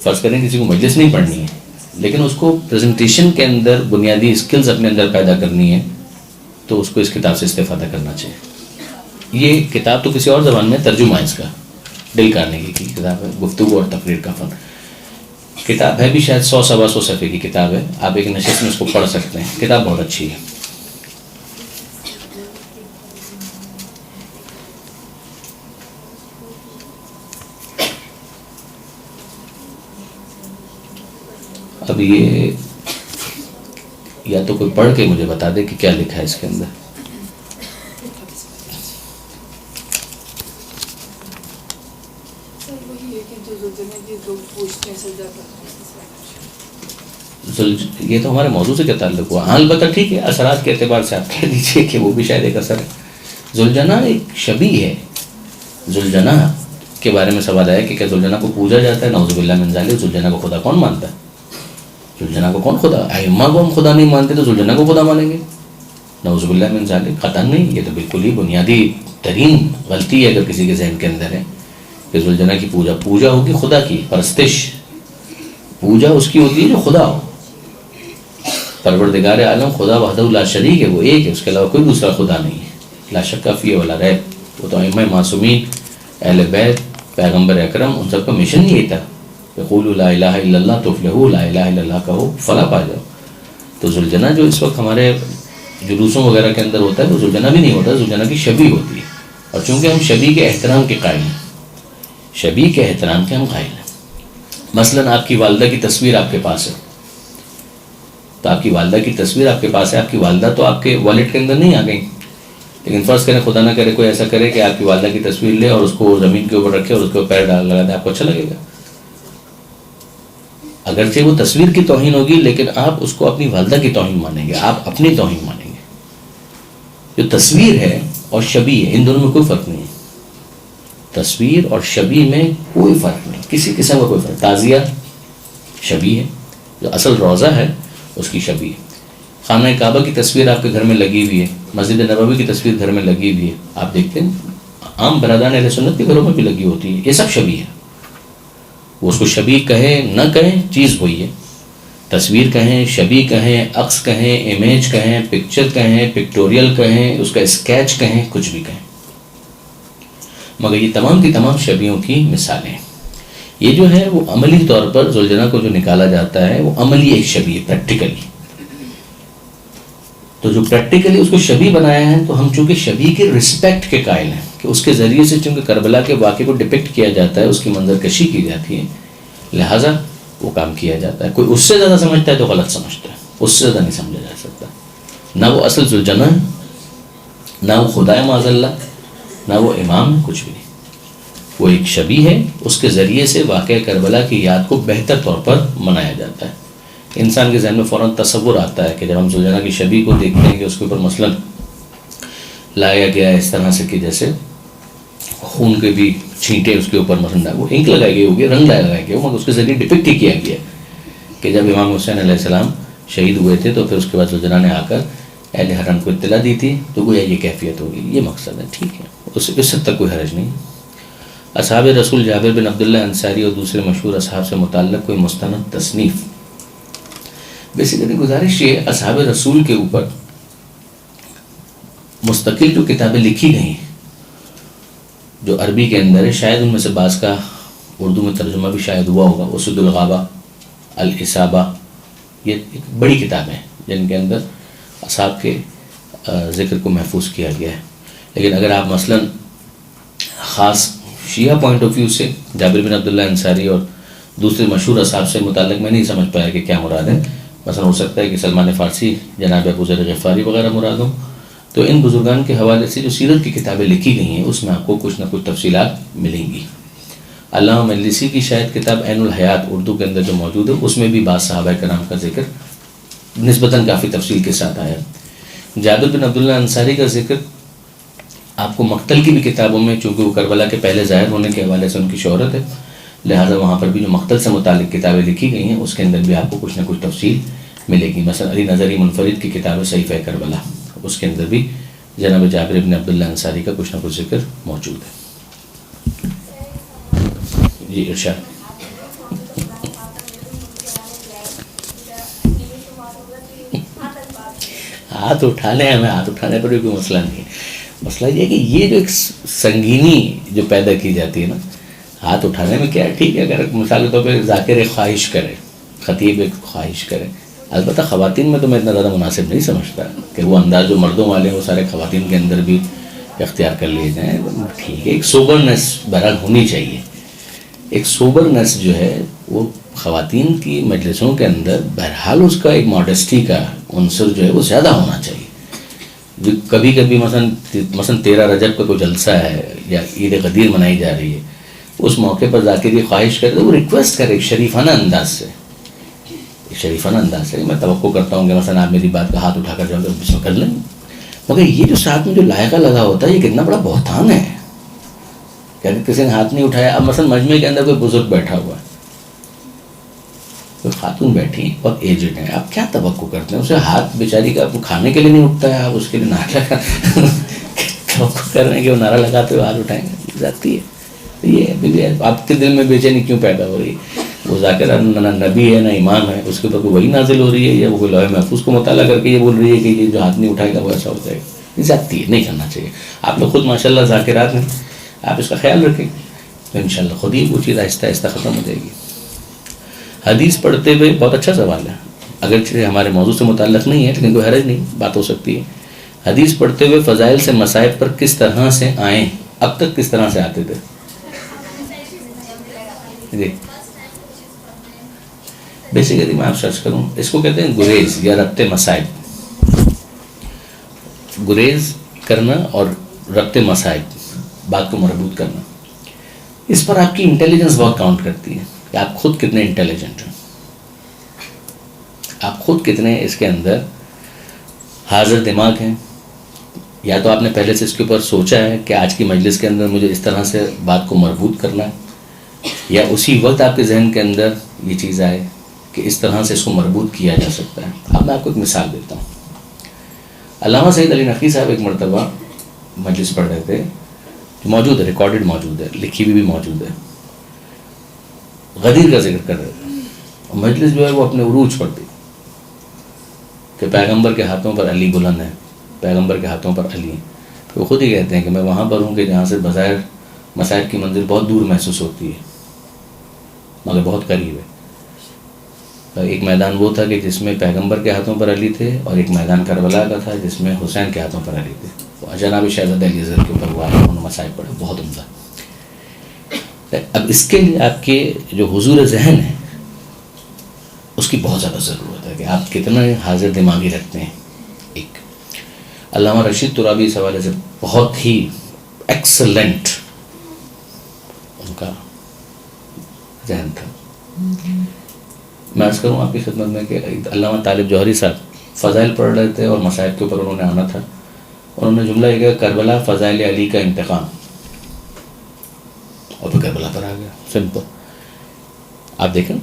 فرض کریں کسی کو مجلس نہیں پڑھنی ہے لیکن اس کو پریزنٹیشن کے اندر بنیادی اسکلز اپنے اندر پیدا کرنی ہے تو اس کو اس کتاب سے استفادہ کرنا چاہیے. یہ کتاب تو کسی اور زبان میں ترجمہ ہے اس کا، ڈیل کارنیگی کی کتاب ہے گفتگو اور تقریر کا فن. کتاب ہے بھی شاید 100-125 صفحے کی کتاب ہے، آپ ایک نشست میں اس کو پڑھ سکتے ہیں. کتاب بہت اچھی ہے. اب یہ یا تو کوئی پڑھ کے مجھے بتا دے کہ کیا لکھا ہے اس کے اندر. یہ تو ہمارے موضوع سے کیا تعلق ہوا؟ ہاں البتہ ٹھیک ہے، اثرات کے اعتبار سے آپ کہہ دیجیے کہ وہ بھی شاید ایک اثر ہے. ذوالجناح ایک شبیہ ہے. ذوالجناح کے بارے میں سوال آیا کہ کیا ذوالجناح کو پوجا جاتا ہے؟ نعوذ باللہ من ذالک. ذوالجناح کو خدا کون مانتا ہے؟ ذوالجناح کو کون خدا؟ ائمہ کو ہم خدا نہیں مانتے تو ذوالجناح کو خدا مانیں گے؟ نعوذ باللہ من ذالک. قطعاً نہیں. یہ تو بالکل ہی بنیادی ترین غلطی ہے اگر کسی کے ذہن کے اندر ہے کہ ذوالجناح کی پوجا ہوگی خدا کی پرستش. پوجا اس کی ہوتی ہے جو خدا ہو. پروردگار عالم خدا وحدہ لا شریک ہے، وہ ایک ہے، اس کے علاوہ کوئی دوسرا خدا نہیں ہے. لا شک فیہ ولا ریب. وہ تو ائمہ معصومین، اہل بیت، پیغمبر اکرم، ان سب کا مشن یہی تھا، یقولوا لا الہ الا اللہ تفلحوا، لا الہ الا اللہ کہو فلاح پا جاؤ. تو ذوالجناح جو اس وقت ہمارے جلوسوں وغیرہ کے اندر ہوتا ہے وہ ذوالجناح بھی نہیں ہوتا، ذوالجناح کی شبیہ ہوتی ہے. اور چونکہ ہم شبیہ کے احترام کے قائل ہیں، شبیہ کے احترام کے ہم قائل ہیں. مثلا آپ کی والدہ کی تصویر آپ کے پاس ہے، تو آپ کی والدہ کی تصویر آپ کے پاس ہے، آپ کی والدہ تو آپ کے والیٹ کے اندر نہیں آ گئی، لیکن فرض کریں خدا نہ کرے کوئی ایسا کرے کہ آپ کی والدہ کی تصویر لے اور اس کو زمین کے اوپر رکھے اور اس کے اوپر پیر ڈال لگا دے، آپ کو اچھا لگے گا؟ اگرچہ وہ تصویر کی توہین ہوگی لیکن آپ اس کو اپنی والدہ کی توہین مانیں گے، آپ اپنی توہین مانیں گے۔ جو تصویر ہے اور شبیہ ہے ان دونوں میں کوئی فرق نہیں ہے، تصویر اور شبیہ میں کوئی فرق نہیں، کسی قسم کا کوئی فرق۔ تعزیہ شبیہ ہے، جو اصل روضہ ہے اس کی شبیہ ہے۔ خانہ کعبہ کی تصویر آپ کے گھر میں لگی ہوئی ہے، مسجد نبوی کی تصویر گھر میں لگی ہوئی ہے، آپ دیکھتے ہیں عام برادران اہل سنت کے گھروں میں بھی لگی ہوتی ہے، یہ سب شبیہ ہے۔ وہ اس کو شبیہ کہیں نہ کہیں، چیز وہی ہے۔ تصویر کہیں، شبیہ کہیں، عکس کہیں، امیج کہیں، پکچر کہیں، پکٹوریل کہیں، اس کا اسکیچ کہیں، کچھ بھی کہیں، مگر یہ تمام کی تمام شبیہوں کی مثالیں ہیں۔ یہ جو ہے وہ عملی طور پر زلجنہ کو جو نکالا جاتا ہے وہ عملی ایک شبیہ، پریکٹیکلی۔ تو جو پریکٹیکلی اس کو شبیہ بنایا ہے تو ہم چونکہ شبیہ کے رسپیکٹ کے قائل ہیں کہ اس کے ذریعے سے چونکہ کربلا کے واقعے کو ڈپکٹ کیا جاتا ہے، اس کی منظر کشی کی جاتی ہے، لہٰذا وہ کام کیا جاتا ہے۔ کوئی اس سے زیادہ سمجھتا ہے تو غلط سمجھتا ہے، اس سے زیادہ نہیں سمجھا جا سکتا۔ نہ وہ اصل ذوالجناح ہے، نہ وہ خدا ہے معاذ اللہ، نہ وہ امام ہے، کچھ بھی نہیں۔ وہ ایک شبیہ ہے، اس کے ذریعے سے واقعہ کربلا کی یاد کو بہتر طور پر منایا جاتا ہے۔ انسان کے ذہن میں فوراً تصور آتا ہے کہ جب ہم ذوالجناح کی شبیہ کو دیکھتے ہیں کہ اس کے اوپر مثلاً لایا گیا ہے اس طرح سے کہ جیسے خون کے بھی چھینٹے اس کے اوپر مثلاً وہ انک لگائی گئی ہوگی، رنگ لگایا گیا مگر اس کے ذریعے ڈپکٹ ہی کیا گیا ہے کہ جب امام حسین علیہ السلام شہید ہوئے تھے تو پھر اس کے بعد ذوالجناح نے آ کر اہل حرم کو اطلاع دی تھی، تو گویا یہ کیفیت ہوگی، یہ مقصد ہے، ٹھیک ہے، اس حد تک کوئی حرج نہیں۔ اصحاب رسول جابر بن عبداللہ انصاری اور دوسرے مشہور اصحاب سے متعلق کوئی مستند تصنیف۔ بیسیکلی گزارش یہ اصحاب رسول کے اوپر مستقل جو کتابیں لکھی گئی ہیں جو عربی کے اندر ہے، شاید ان میں سے بعض کا اردو میں ترجمہ بھی شاید ہوا ہوگا۔ اسد الغابہ، الاصابہ، یہ ایک بڑی کتابیں ہیں جن کے اندر اصحاب کے ذکر کو محفوظ کیا گیا ہے۔ لیکن اگر آپ مثلاً خاص شیعہ پوائنٹ آف ویو سے جابر بن عبداللہ انصاری اور دوسرے مشہور اصحاب سے متعلق میں نہیں سمجھ پایا کہ کیا مراد ہے، مثلا ہو سکتا ہے کہ سلمان فارسی، جناب ابو ذر غفاری وغیرہ مراد ہوں، تو ان بزرگان کے حوالے سے جو سیرت کی کتابیں لکھی گئی ہیں اس میں آپ کو کچھ نہ کچھ تفصیلات ملیں گی۔ علامہ مجلسی کی شاید کتاب عین الحیات اردو کے اندر جو موجود ہے اس میں بھی بعض صحابہ کرام کا ذکر نسبتاً کافی تفصیل کے ساتھ آیا۔ جابر بن عبداللہ انصاری کا ذکر آپ کو مقتل کی بھی کتابوں میں، چونکہ وہ کربلا کے پہلے ظاہر ہونے کے حوالے سے ان کی شہرت ہے، لہٰذا وہاں پر بھی جو مقتل سے متعلق کتابیں لکھی گئی ہیں اس کے اندر بھی آپ کو کچھ نہ کچھ تفصیل ملے گی۔ مثلا علی نظری منفرد کی کتاب ہے صحیفہ کربلا، اس کے اندر بھی جناب جابر بن عبداللہ انصاری کا کچھ نہ کچھ ذکر موجود ہے۔ جی ارشاد۔ ہاتھ اٹھا لیں، ہمیں ہاتھ اٹھانے پر بھی کوئی مسئلہ نہیں ہے۔ مسئلہ یہ ہے کہ یہ جو ایک سنگینی جو پیدا کی جاتی ہے نا ہاتھ اٹھانے میں، کیا ہے ٹھیک ہے اگر مثال کے طور پہ ذاکر ایک خواہش کرے، خطیب ایک خواہش کرے، البتہ خواتین میں تو میں اتنا زیادہ مناسب نہیں سمجھتا کہ وہ انداز جو مردوں والے ہیں وہ سارے خواتین کے اندر بھی اختیار کر لیے جائیں، ٹھیک ہے، ایک سوبرنس بہرحال ہونی چاہیے۔ ایک سوبرنس جو ہے وہ خواتین کی مجلسوں کے اندر بہرحال اس کا ایک ماڈسٹی کا عنصر جو ہے وہ زیادہ ہونا چاہیے۔ جو کبھی کبھی مثلا 13 رجب کا کوئی جلسہ ہے یا عید غدیر منائی جا رہی ہے، اس موقع پر ذاکر یہ خواہش کرے تو وہ ریکویسٹ کرے ایک شریفانہ انداز سے، ایک شریفانہ انداز سے۔ میں توقع کرتا ہوں کہ مثلا آپ میری بات کا ہاتھ اٹھا کر جاؤ گے اس میں کر لیں، مگر یہ جو ساتھ میں جو لائقہ لگا ہوتا ہے یہ کتنا بڑا بہتان ہے کہ اگر کسی نے ہاتھ نہیں اٹھایا، اب مثلا مجمع کے اندر کوئی بزرگ بیٹھا ہوا ہے، کوئی خاتون بیٹھی اور ایجڈ ہیں، آپ کیا توقع کرتے ہیں؟ اسے ہاتھ بیچاری کا کھانے کے لیے نہیں اٹھتا ہے، آپ اس کے لیے نعرہ توقع کر رہے ہیں کہ وہ نعرہ لگاتے ہوئے ہاتھ اٹھائیں گے؟ جاتی ہے یہ آپ کے دل میں بے چینی کیوں پیدا ہو رہی ہے؟ وہ ذاکر نہ نبی ہے نہ امام ہے، اس کے اوپر کوئی وحی نازل ہو رہی ہے یا وہ کوئی لوح محفوظ کو مطالعہ کر کے یہ بول رہی ہے کہ یہ جو ہاتھ نہیں اٹھائے گا وہ ایسا ہو جائے گا؟ یہ جاتی ہے، نہیں کرنا چاہیے۔ آپ لوگ خود ماشاء اللہ ذاکرات ہیں، آپ اس کا خیال رکھیں تو انشاءاللہ خود ہی وہ چیز آہستہ آہستہ ختم ہو جائے گی۔ حدیث پڑھتے ہوئے، بہت اچھا سوال ہے، اگرچہ ہمارے موضوع سے متعلق نہیں ہے لیکن کوئی حرج نہیں، بات ہو سکتی ہے۔ حدیث پڑھتے ہوئے فضائل سے مصائب پر کس طرح سے آئیں، اب تک کس طرح سے آتے تھے؟ جی بیسیکلی میں آپ سرچ کروں اس کو کہتے ہیں گریز یا ربط مصائب. گریز کرنا اور ربط مصائب، بات کو مربوط کرنا. اس پر آپ کی انٹیلیجنس بہت کاؤنٹ کرتی ہے کہ آپ خود کتنے انٹیلیجنٹ ہیں، آپ خود کتنے اس کے اندر حاضر دماغ ہیں. یا تو آپ نے پہلے سے اس کے اوپر سوچا ہے کہ آج کی مجلس کے اندر مجھے اس طرح سے بات کو مربوط کرنا ہے، یا اسی وقت آپ کے ذہن کے اندر یہ چیز آئے کہ اس طرح سے اس کو مربوط کیا جا سکتا ہے. اب میں آپ کو ایک مثال دیتا ہوں. علامہ سعید علی نقوی صاحب ایک مرتبہ مجلس پڑھ رہے تھے، موجود ہے، ریکارڈڈ موجود ہے، لکھی ہوئی بھی موجود ہے. غدیر کا ذکر کر رہے تھے اور مجلس جو ہے وہ اپنے عروج پر تھی کہ پیغمبر کے ہاتھوں پر علی بلند ہے، پیغمبر کے ہاتھوں پر علی. تو وہ خود ہی کہتے ہیں کہ میں وہاں پر ہوں کہ جہاں سے بظاہر مصائب کی منزل بہت دور محسوس ہوتی ہے مگر بہت قریب ہے. ایک میدان وہ تھا کہ جس میں پیغمبر کے ہاتھوں پر علی تھے، اور ایک میدان کربلا کا تھا جس میں حسین کے ہاتھوں پر علی تھے. جناب شہزادہ علی اصغر کے اوپر ہوا ہے، انہوں نے مصائب پڑھے، بہت عمدہ. اب اس کے لیے آپ کے جو حضور ذہن ہے اس کی بہت زیادہ ضرورت ہے کہ آپ کتنا حاضر دماغی رکھتے ہیں. ایک علامہ رشید ترابی اس حوالے سے بہت ہی ایکسلنٹ ان کا ذہن تھا. میں عرض کروں آپ کی خدمت میں کہ علامہ طالب جوہری صاحب فضائل پڑھ رہے تھے اور مصائب کے اوپر انہوں نے آنا تھا. انہوں نے جملہ یہ کہا کربلا فضائل علی کا انتقام، اور پھر کربلا پر آ گیا. سمپل. آپ دیکھیں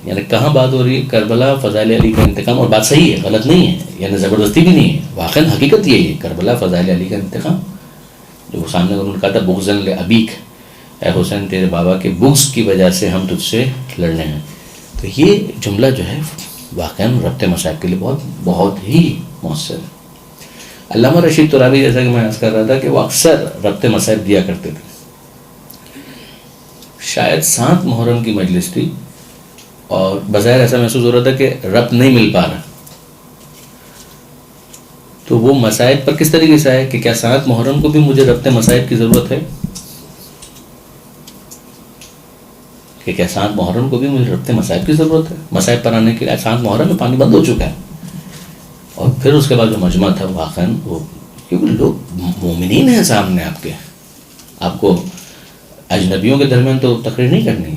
یعنی کہاں بات ہو رہی ہے، کربلا فضائل علی کا انتقام، اور بات صحیح ہے، غلط نہیں ہے، یعنی زبردستی بھی نہیں ہے، واقعاً حقیقت یہی ہے. کربلا فضائل علی کا انتقام، جو سامنے انہوں نے کہا تھا بغضاً لابیک، اے حسین تیرے بابا کے بغض کی وجہ سے ہم تجھ سے لڑنے ہیں. تو یہ جملہ جو ہے واقعاً ربط مصائب کے لیے بہت بہت ہی مؤثر ہے. علامہ رشید ترابی جیسا کہ میں عرض کر رہا تھا کہ وہ اکثر ربط مصائب دیا کرتے تھے. شاید 7 محرم کی مجلس تھی اور بظاہر ایسا محسوس ہو رہا تھا کہ ربط نہیں مل پا رہا. تو وہ مصائب پر کس طریقے سے آئے کہ کیا 7 محرم کو بھی مجھے ربط مصائب کی ضرورت ہے، کہ کیا 7 محرم کو بھی مجھے ربط مصائب کی ضرورت ہے. مصائب پر آنے کے لیے 7 محرم میں پانی بند ہو چکا ہے. اور پھر اس کے بعد جو مجمع تھا واقعاً وہ، کیونکہ لوگ مومنین ہیں سامنے آپ کے، آپ کو اجنبیوں کے درمیان تو تقریر نہیں کرنی ہے،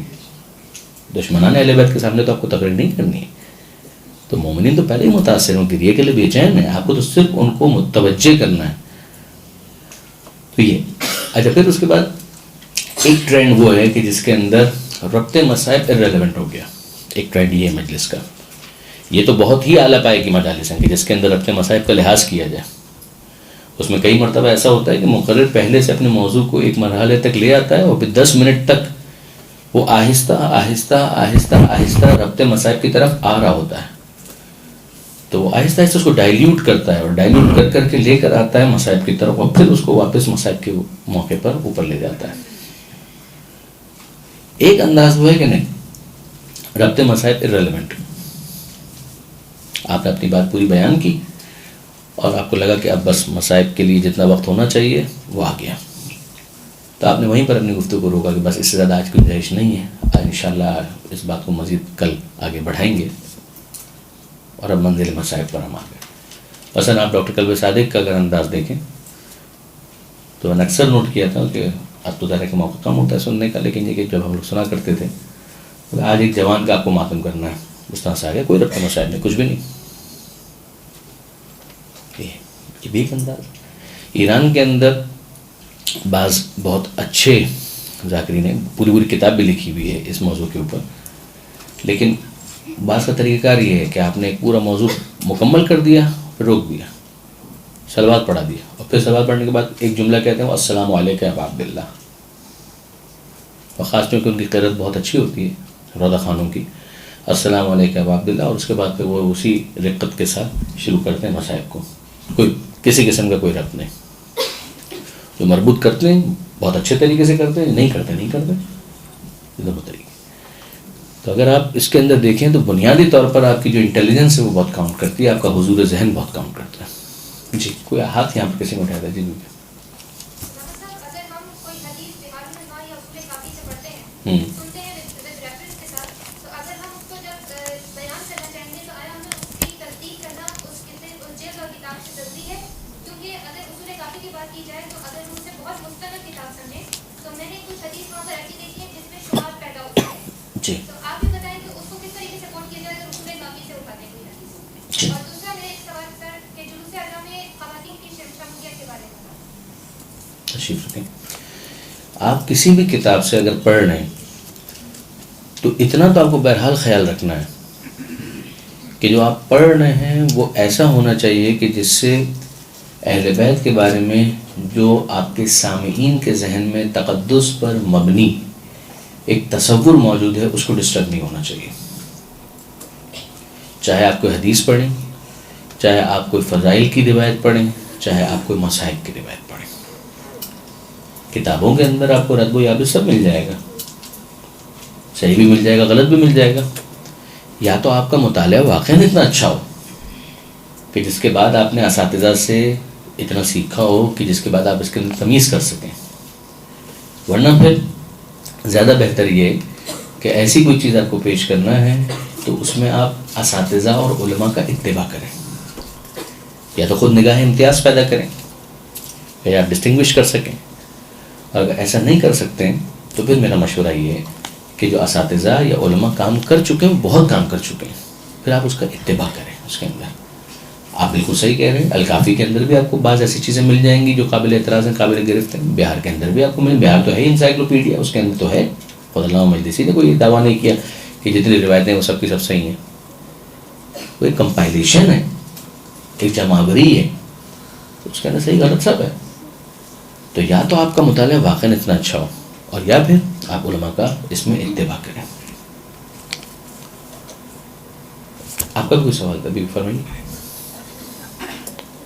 دشمنان اہل بیت کے سامنے تو آپ کو تقریر نہیں کرنی ہے. تو مومنین تو پہلے ہی متاثر ہوں، گریے کے لیے بے چین ہیں، آپ کو تو صرف ان کو متوجہ کرنا ہے. تو یہ اچھا، پھر اس کے بعد ایک ٹرینڈ وہ ہے کہ جس کے اندر ربط مصائب ارریلیونٹ ہو گیا. ایک ٹرینڈ یہ ہے مجلس کا، یہ تو بہت ہی اعلیٰ پائے کی مجالس ہیں کہ جس کے اندر ربط مصائب کا لحاظ کیا جائے. اس میں کئی مرتبہ ایسا ہوتا ہے کہ مقرر پہلے سے اپنے موضوع کو ایک مرحلے تک لے آتا ہے اور پھر 10 منٹ تک وہ آہستہ آہستہ آہستہ آہستہ ربط مصائب کی طرف آ رہا ہوتا ہے. تو وہ آہستہ آہستہ اس کو ڈائلیوٹ کرتا ہے اور ڈائلیوٹ کر کر کے لے کر آتا ہے مصائب کی طرف، اور پھر اس کو واپس مصائب کے موقع پر اوپر لے جاتا ہے. ایک انداز وہ ہے کہ نہیں، ربط مصائب ارریلیونٹ، آپ نے اپنی بات پوری بیان کی اور آپ کو لگا کہ اب بس مصائب کے لیے جتنا وقت ہونا چاہیے وہ آ گیا، تو آپ نے وہیں پر اپنی گفتگو کو روکا کہ بس اس سے زیادہ آج کی گنجائش نہیں ہے. انشاءاللہ اس بات کو مزید کل آگے بڑھائیں گے. اور اب منزل مصائب پر ہم آ گئے. مثلا آپ ڈاکٹر قلب صادق کا اگر انداز دیکھیں تو میں نے اکثر نوٹ کیا تھا کہ اب تو ظاہر ہے کہ موقع کم ہوتا ہے سننے کا، لیکن یہ کہ جب ہم لوگ سنا کرتے تھے آج ایک جوان کا آپ کو ماتم کرنا ہے، اس طرح سے آ گیا، کوئی ربط مصائب نہیں، کچھ بھی نہیں. یہ بھی ایک انداز. ایران کے اندر بعض بہت اچھے ذاکرین نے پوری کتاب بھی لکھی ہوئی ہے اس موضوع کے اوپر، لیکن بعض کا طریقہ کار یہ ہے کہ آپ نے ایک پورا موضوع مکمل کر دیا، پھر روک دیا، صلوات پڑھا دیا، اور پھر صلوات پڑھنے کے بعد ایک جملہ کہتے ہیں السلام علیکم ابا عبداللہ. اور خاص طور پہ ان کی قرأت بہت اچھی ہوتی ہے روضہ خانوں کی، السلام علیکم ابا عبداللہ، اور اس کے بعد پھر وہ اسی رقت کے ساتھ شروع کرتے ہیں مصائب کو. کوئی کسی قسم کا کوئی ربط نہیں. جو مربوط کرتے ہیں بہت اچھے طریقے سے کرتے ہیں، نہیں کرتے یہ دونوں طریقے. تو اگر آپ اس کے اندر دیکھیں تو بنیادی طور پر آپ کی جو انٹیلیجنس ہے وہ بہت کاؤنٹ کرتی ہے، آپ کا حضور ذہن بہت کاؤنٹ کرتا ہے. جی کوئی ہاتھ یہاں پر کسی نے اٹھایا تھا. جی کتاب سے ضروری ہے، کیونکہ اگر اصول کافی کی بات کی جائے تو اگر ہم اسے بہت مستند کتاب سمجھیں تو میں نے کچھ حدیث وہاں پر ایسی دیکھی ہے جس میں شبہات پیدا ہوتے ہیں. جی تو آپ بھی بتائیں کہ اس کو کس طریقے سے سپورٹ کیا جائے اگر اصول کافی سے اٹھاتے ہیں کوئی حدیث. جی اور دوسرا میرا ایک سوال سر کہ جلوس اعلیٰ میں خواتین کی شمولیت کے بارے میں بتائیں. تشریف رکھیں. آپ کسی بھی کتاب سے اگر پڑھ رہے ہیں تو اتنا تو آپ کو بہرحال خیال رکھنا ہے کہ جو آپ پڑھ رہے ہیں وہ ایسا ہونا چاہیے کہ جس سے اہل بیت کے بارے میں جو آپ کے سامعین کے ذہن میں تقدس پر مبنی ایک تصور موجود ہے اس کو ڈسٹرب نہیں ہونا چاہیے. چاہے آپ کوئی حدیث پڑھیں، چاہے آپ کوئی فضائل کی روایت پڑھیں، چاہے آپ کوئی مصائب کی روایت پڑھیں، کتابوں کے اندر آپ کو رد و یابس سب مل جائے گا، صحیح بھی مل جائے گا، غلط بھی مل جائے گا. یا تو آپ کا مطالعہ واقعاً اتنا اچھا ہو کہ جس کے بعد آپ نے اساتذہ سے اتنا سیکھا ہو کہ جس کے بعد آپ اس کے اندر تمیز کر سکیں، ورنہ پھر زیادہ بہتر یہ کہ ایسی کوئی چیز آپ کو پیش کرنا ہے تو اس میں آپ اساتذہ اور علماء کا اتباع کریں، یا تو خود نگاہ امتیاز پیدا کریں یا آپ ڈسٹنگوش کر سکیں. اور اگر ایسا نہیں کر سکتے ہیں تو پھر میرا مشورہ یہ ہے کہ جو اساتذہ یا علماء کام کر چکے ہیں، بہت کام کر چکے ہیں، پھر آپ اس کا اتباع کریں. اس کے اندر آپ بالکل صحیح کہہ رہے ہیں، الکافی کے اندر بھی آپ کو بعض ایسی چیزیں مل جائیں گی جو قابل اعتراض ہیں، قابل گرفت ہیں. بہار کے اندر بھی آپ کو بہار تو ہے انسائکلوپیڈیا، اس کے اندر تو ہے. خود علامہ مجلسی نے کوئی دعویٰ نہیں کیا کہ جتنی روایتیں وہ سب کی سب صحیح ہیں. وہ ایک کمپائلیشن ہے، ایک جمعآوری ہے، اس کے اندر صحیح غلط سب ہے. تو یا تو آپ کا مطالعہ واقعاً اتنا اچھا ہو اور یا پھر آپ علماء کا اس میں اتباع کریں. آپ کا کوئی سوال تھا ابھی فرمائیے.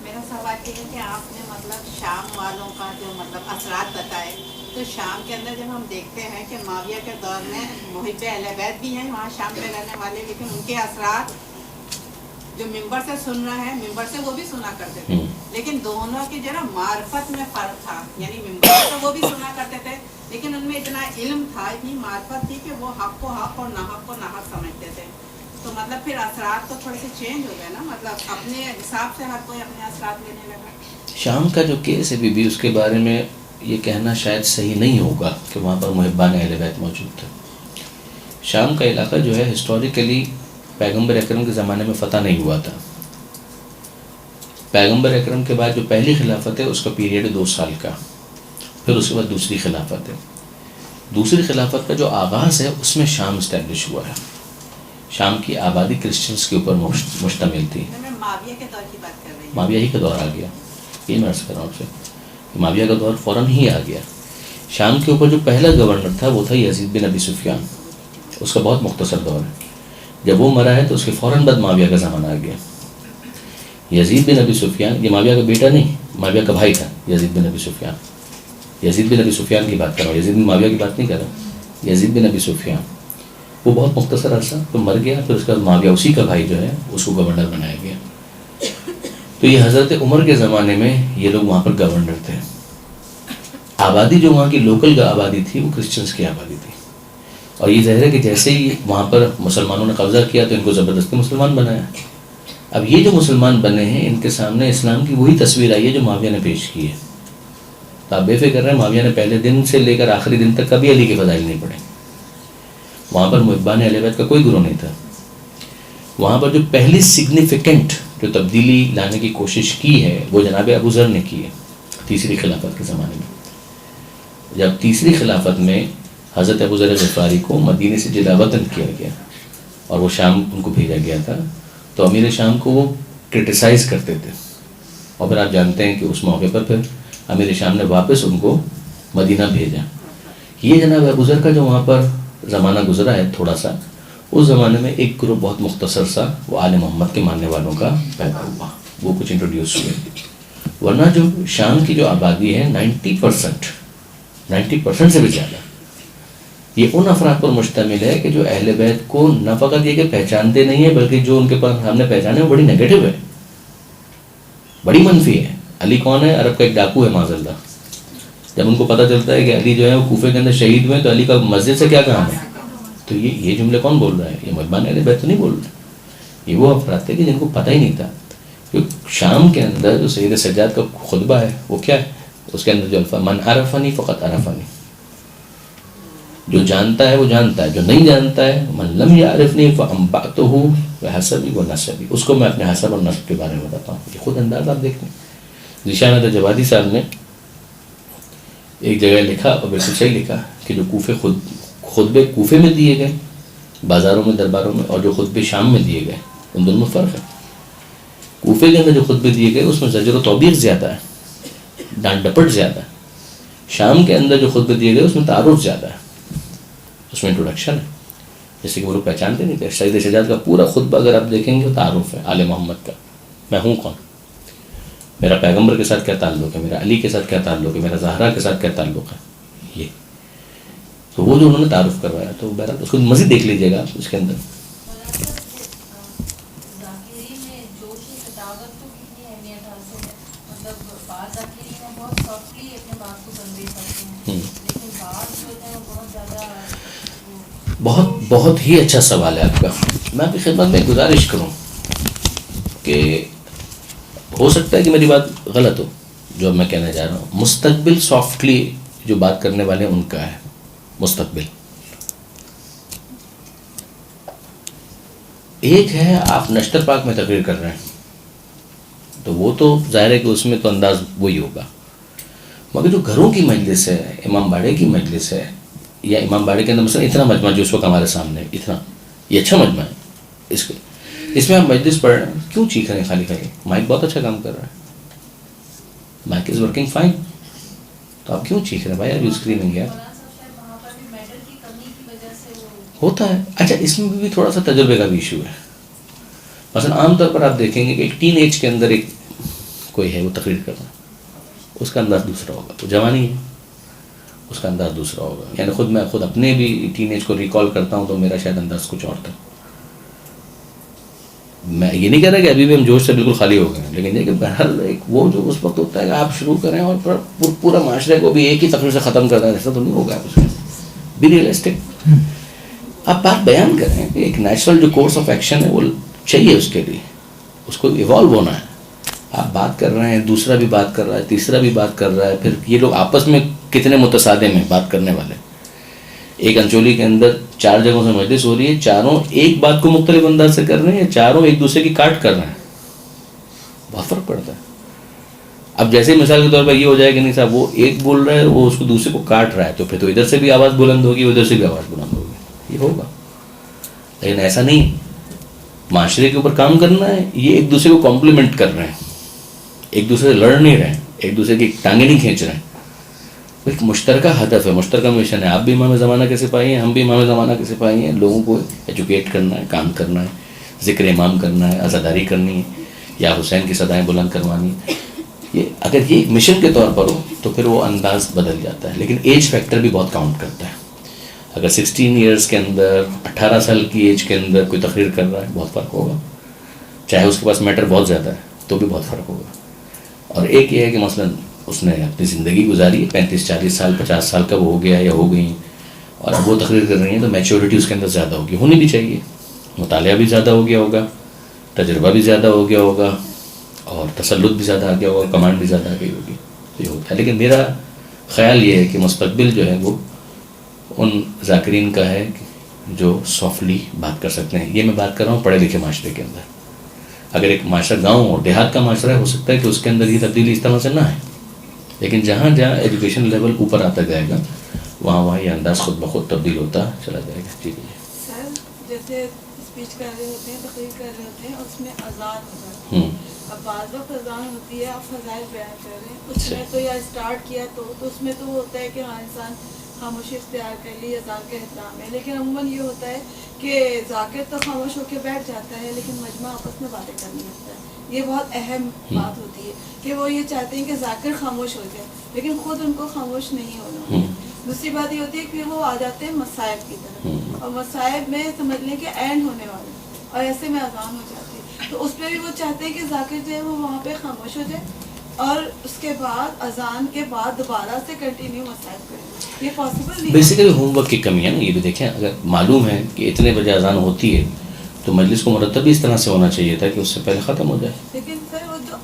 میرا سوال یہ ہے کہ آپ نے مطلب شام والوں کا جو مطلب اثرات بتائے، تو شام کے اندر جب ہم دیکھتے ہیں کہ معاویہ کے دور میں محب اہل بیت بھی ہیں وہاں شام میں رہنے والے، لیکن ان کے اثرات جو ممبر سے سن رہے ہیں، ممبر سے وہ بھی سنا کرتے تھے، لیکن دونوں کی جو نا معرفت میں فرق تھا. یعنی ممبر سے تو وہ بھی سنا کرتے تھے لیکن ان میں اتنا علم تھا، اتنی معرفت تھی کہ وہ حق کو حق اور ناحق کو ناحق سمجھتے تھے. تو مطلب پھر اثرات تو تھوڑے سے چینج ہو گئے نا، مطلب اپنے حساب سے ہر کوئی اپنے اثرات لینے لگا. شام کا جو کیس ہے بی اس کے بارے میں یہ کہنا شاید صحیح نہیں ہوگا کہ وہاں پر محبان اہل بیت موجود تھے. شام کا علاقہ جو ہے ہسٹوریکلی پیغمبر اکرم کے زمانے میں فتح نہیں ہوا تھا. پیغمبر اکرم کے بعد جو پہلی خلافت ہے اس کا پیریڈ 2 سال کا، پھر اس کے بعد دوسری خلافت ہے. دوسری خلافت کا جو آغاز ہے اس میں شام اسٹیبلش ہوا ہے. شام کی آبادی کرسچنس کے اوپر مشتمل تھی. میں معاویہ کے دور کی بات کر رہی ہوں. معاویہ ہی کا دور آ گیا، یہ میں عرض کر رہا ہوں آپ سے کہ معاویہ کا دور فوراً ہی آ گیا. شام کے اوپر جو پہلا گورنر تھا وہ تھا یزید بن ابی سفیان، اس کا بہت مختصر دور ہے. جب وہ مرا ہے تو اس کے فوراً بعد معاویہ کا زمانہ آ گیا. یزید بن ابی سفیان یہ معاویہ کا بیٹا نہیں، معاویہ کا بھائی تھا یزید بن ابی سفیان. یزید بن ابی سفیان کی بات کر رہا ہوں، یزید بن معاویہ کی بات نہیں کر رہا. یزید بن ابی سفیان وہ بہت مختصر عرصہ تو مر گیا، پھر اس کے بعد معاویہ اسی کا بھائی جو ہے اس کو گورنر بنایا گیا. تو یہ حضرت عمر کے زمانے میں یہ لوگ وہاں پر گورنر تھے. آبادی جو وہاں کی لوکل آبادی تھی وہ کرسچنس کی آبادی تھی، اور یہ ظاہر ہے کہ جیسے ہی وہاں پر مسلمانوں نے قبضہ کیا تو ان کو زبردستی مسلمان بنایا. اب یہ جو مسلمان بنے ہیں ان کے سامنے اسلام کی وہی تصویر آئی ہے جو معاویہ نے پیش کی ہے. تو آپ بے فکر رہیں، معاویہ نے پہلے دن سے لے کر آخری دن تک کبھی علی کے فضائل نہیں پڑھے. وہاں پر محبان اہل بیت کا کوئی گروہ نہیں تھا. وہاں پر جو پہلی سگنیفیکنٹ جو تبدیلی لانے کی کوشش کی ہے وہ جناب ابو ذر نے کی ہے تیسری خلافت کے زمانے میں. جب تیسری خلافت میں حضرت ابو ذر غفاری کو مدینے سے جلا وطن کیا گیا اور وہ شام ان کو بھیجا گیا تھا، تو امیر شام کو وہ کرٹیسائز کرتے تھے. اور پھر آپ جانتے ہیں کہ اس موقع پر پھر امیر شام نے واپس ان کو مدینہ بھیجا. یہ جناب ابو ذر کا جو وہاں پر زمانہ گزرا ہے تھوڑا سا، اس زمانے میں ایک گروپ بہت مختصر سا وہ آل محمد کے ماننے والوں کا پیدا ہوا، وہ کچھ انٹروڈیوس ہوئے. ورنہ جو شام کی جو آبادی ہے 90% سے بھی زیادہ یہ ان افراد پر مشتمل ہے کہ جو اہل بیت کو نہ فقط یہ کہ پہچانتے نہیں ہیں بلکہ جو ان کے پاس ہم نے پہچانے وہ بڑی نیگیٹو ہے، بڑی منفی ہے. علی کون ہے؟ عرب کا ایک ڈاکو ہے معاذ اللہ. جب ان کو پتہ چلتا ہے کہ علی جو ہے وہ کوفے کے اندر شہید ہوئے تو علی کا مسجد سے کیا کام ہے؟ تو یہ جملے کون بول رہا ہے؟ یہ محبان اہل بیت تو نہیں بول رہا. یہ وہ افراد تھے کہ جن کو پتہ ہی نہیں تھا شام کے اندر جو سید سجاد کا خطبہ ہے وہ کیا ہے؟ اس کے اندر جو الفاظ من عرفنی فقط عرفنی، جو جانتا ہے وہ جانتا ہے، جو نہیں جانتا ہے من لم یعرفنی فانبأتہ بحسبی و نسبی، اس کو میں اپنے حسب اور نسب کے بارے میں بتاتا ہوں. یہ خود انداز آپ دیکھیں. ذیشان احمد جوادی صاحب نے ایک جگہ لکھا اور بالکل صحیح لکھا کہ جو خطبے کوفے میں دیے گئے بازاروں میں درباروں میں، اور جو خطبے شام میں دیے گئے ان دونوں میں فرق ہے. کوفے کے اندر جو خطبے دیے گئے اس میں زجر و توبیخ زیادہ ہے، ڈانٹ ڈپٹ زیادہ ہے. شام کے اندر جو خطبے دیے گئے اس میں تعارف زیادہ ہے، اس میں انٹروڈکشن ہے. جیسے کہ وہ لوگ پہچانتے نہیں تھے. سید سجاد کا پورا خطبہ اگر آپ دیکھیں گے تعارف ہے آل محمد کا، میں ہوں کون، میرا پیغمبر کے ساتھ کیا تعلق ہے، میرا علی کے ساتھ کیا تعلق ہے، میرا زہرا کے ساتھ کیا تعلق ہے. یہ تو وہ جو انہوں نے تعارف کروایا، تو بہرحال اس کو مزید دیکھ لیجیے گا آپ اس کے اندر. ذاکرین میں جوش کی خطابت کو کتنی اہمیت حاصل ہے؟ مطلب بعض ذاکرین میں بہت سافٹلی اپنے بات کو کنوے کرتے ہیں، لیکن بعض جو ہوتے ہیں وہ بہت زیادہ بہت ہی اچھا سوال ہے آپ کا. میں آپ کی خدمت میں گزارش کروں کہ ہو سکتا ہے کہ میری بات غلط ہو جو میں کہنے جا رہا ہوں. مستقبل سافٹلی جو بات کرنے والے ان کا ہے. مستقبل ایک ہے، آپ نشتر پاک میں تقریر کر رہے ہیں تو وہ تو ظاہر ہے کہ اس میں تو انداز وہی ہوگا، مگر جو گھروں کی مجلس ہے، امام باڑے کی مجلس ہے، یا امام باڑے کے اندر مثلا اتنا مجمع جو اس وقت ہمارے سامنے ہے، اتنا یہ اچھا مجمع ہے، اس میں آپ مجلس پڑھ رہے ہیں، کیوں چیخ رہے ہیں خالی خالی؟ مائک بہت اچھا کام کر رہا ہے، مائک از ورکنگ فائن، تو آپ کیوں چیخ رہے ہیں بھائی؟ ابھی اسکریننگ ہے ہوتا ہے. اچھا اس میں بھی تھوڑا سا تجربے کا بھی ایشو ہے. مثلا عام طور پر آپ دیکھیں گے کہ ایک ٹین ایج کے اندر ایک کوئی ہے وہ تقریر کر رہا ہے، اس کا انداز دوسرا ہوگا. وہ جوانی ہے، اس کا انداز دوسرا ہوگا. یعنی میں خود اپنے بھی ٹین ایج کو ریکال کرتا ہوں تو میرا شاید انداز کچھ اور تھا. میں یہ نہیں کہہ رہا کہ ابھی بھی ہم جوش سے بالکل خالی ہو گئے ہیں، لیکن یہ کہ بہرحال ایک وہ جو اس وقت ہوتا ہے کہ آپ شروع کریں اور پورا معاشرے کو بھی ایک ہی تقریر سے ختم کر رہے ہیں، ایسا تو نہیں ہوگا. اس میں بھی ریئلسٹک آپ بات بیان کریں کہ ایک نیچرل جو کورس آف ایکشن ہے وہ چاہیے اس کے لیے، اس کو ایوالو ہونا ہے. آپ بات کر رہے ہیں، دوسرا بھی بات کر رہا ہے، تیسرا بھی بات کر رہا ہے، پھر یہ لوگ آپس میں کتنے متصادم ہیں بات کرنے والے. ایک انچولی کے اندر 4 جگہوں سے مجلس ہو رہی ہے، چاروں ایک بات کو مختلف انداز سے کر رہے ہیں یا چاروں ایک دوسرے کی کاٹ کر رہے ہیں، بہت فرق پڑتا ہے. اب جیسے مثال کے طور پر یہ ہو جائے کہ نہیں صاحب وہ ایک بول رہا ہے، وہ اس کو دوسرے کو کاٹ رہا ہے، تو پھر تو ادھر سے بھی آواز بلند ہوگی، ادھر سے بھی آواز بلند ہوگی، یہ ہوگا. لیکن ایسا نہیں، معاشرے کے اوپر کام کرنا ہے. یہ ایک دوسرے کو کمپلیمنٹ کر رہے ہیں، ایک دوسرے سے لڑ نہیں رہے ہیں، ایک دوسرے کی ٹانگیں نہیں کھینچ رہے ہیں. ایک مشترکہ ہدف ہے، مشترکہ مشن ہے. آپ بھی امام زمانہ کے سپاہی ہیں، ہم بھی امام زمانہ کے سپاہی ہیں. لوگوں کو ایجوکیٹ کرنا ہے، کام کرنا ہے، ذکر امام کرنا ہے، عزاداری کرنی ہے، یا حسین کی صدائیں بلند کروانی. یہ اگر یہ ایک مشن کے طور پر ہو تو پھر وہ انداز بدل جاتا ہے. لیکن ایج فیکٹر بھی بہت کاؤنٹ کرتا ہے. اگر 16 ایئرس کے اندر 18 سال کی ایج کے اندر کوئی تقریر کر رہا ہے بہت فرق ہوگا، چاہے اس کے پاس میٹر بہت زیادہ ہے تو بھی بہت فرق ہوگا. اور ایک یہ ہے کہ مثلا اس نے اپنی زندگی گزاری ہے، 35-40 سال 50 سال کا وہ ہو گیا یا ہو گئی، اور اب وہ تقریر کر رہی ہیں تو میچورٹی اس کے اندر زیادہ ہوگی، ہونی بھی چاہیے. مطالعہ بھی زیادہ ہو گیا ہوگا، تجربہ بھی زیادہ ہو گیا ہوگا، اور تسلط بھی زیادہ آ گیا ہوگا، کمانڈ بھی زیادہ آ گئی ہوگی. یہ ہوتا ہے. لیکن میرا خیال یہ ہے کہ مستقبل جو ہے وہ ان ذاکرین کا ہے جو سافٹلی بات کر سکتے ہیں. یہ میں بات کر رہا ہوں پڑھے لکھے معاشرے کے اندر. اگر ایک معاشرہ گاؤں اور دیہات کا معاشرہ ہے، ہو سکتا ہے کہ اس کے اندر یہ تبدیلی اس طرح سے نہ ہے. لیکن جہاں جہاں ایجوکیشن لیول اوپر آتا جائے گا وہاں یہ انداز خود بخود تبدیل ہوتا چلا جائے گا. جی سر جیسے اسپیچ کر رہے ہوتے ہیں، تقریر کر رہے ہوتے ہیں، اس میں اذان ہوتا ہے. اب بعض وقت اذان ہوتی ہے، آپ فضائل بیان کر رہے ہیں، اس میں تو یا اسٹارٹ کیا تو اس میں تو ہوتا ہے کہ ہاں انسان خاموشی اختیار کر لی، اذان کا احترام ہے. لیکن عموماً یہ ہوتا ہے کہ ذاکر تو خاموش ہو کے بیٹھ جاتا ہے لیکن مجمع آپس میں باتیں کرنے لگتا ہے. یہ بہت اہم بات ہوتی ہے کہ وہ یہ چاہتے ہیں کہ ذاکر خاموش ہو جائے لیکن خود ان کو خاموش نہیں ہونا. دوسری بات یہ ہوتی ہے کہ وہ آ جاتے ہیں مصائب کی طرف، اور مصائب میں سمجھ لیں کہ اینڈ ہونے والے، اور ایسے میں اذان ہو جاتی ہے. تو اس پہ بھی وہ چاہتے ہیں کہ ذاکر جو ہے وہ وہاں پہ خاموش ہو جائے اور اس کے بعد اذان کے بعد دوبارہ سے کنٹینیو مصائب کریں. یہ پاسبل نہیں. بیسیکلی ہوم ورک کی کمی ہے نا. یہ بھی دیکھیں، اگر معلوم ہے کہ اتنے بجے اذان ہوتی ہے تو مجلس کو مرتب بھی اس طرح سے ہونا چاہیے تھا کہ اس سے پہلے ختم ہو جائے. لیکن سر وہ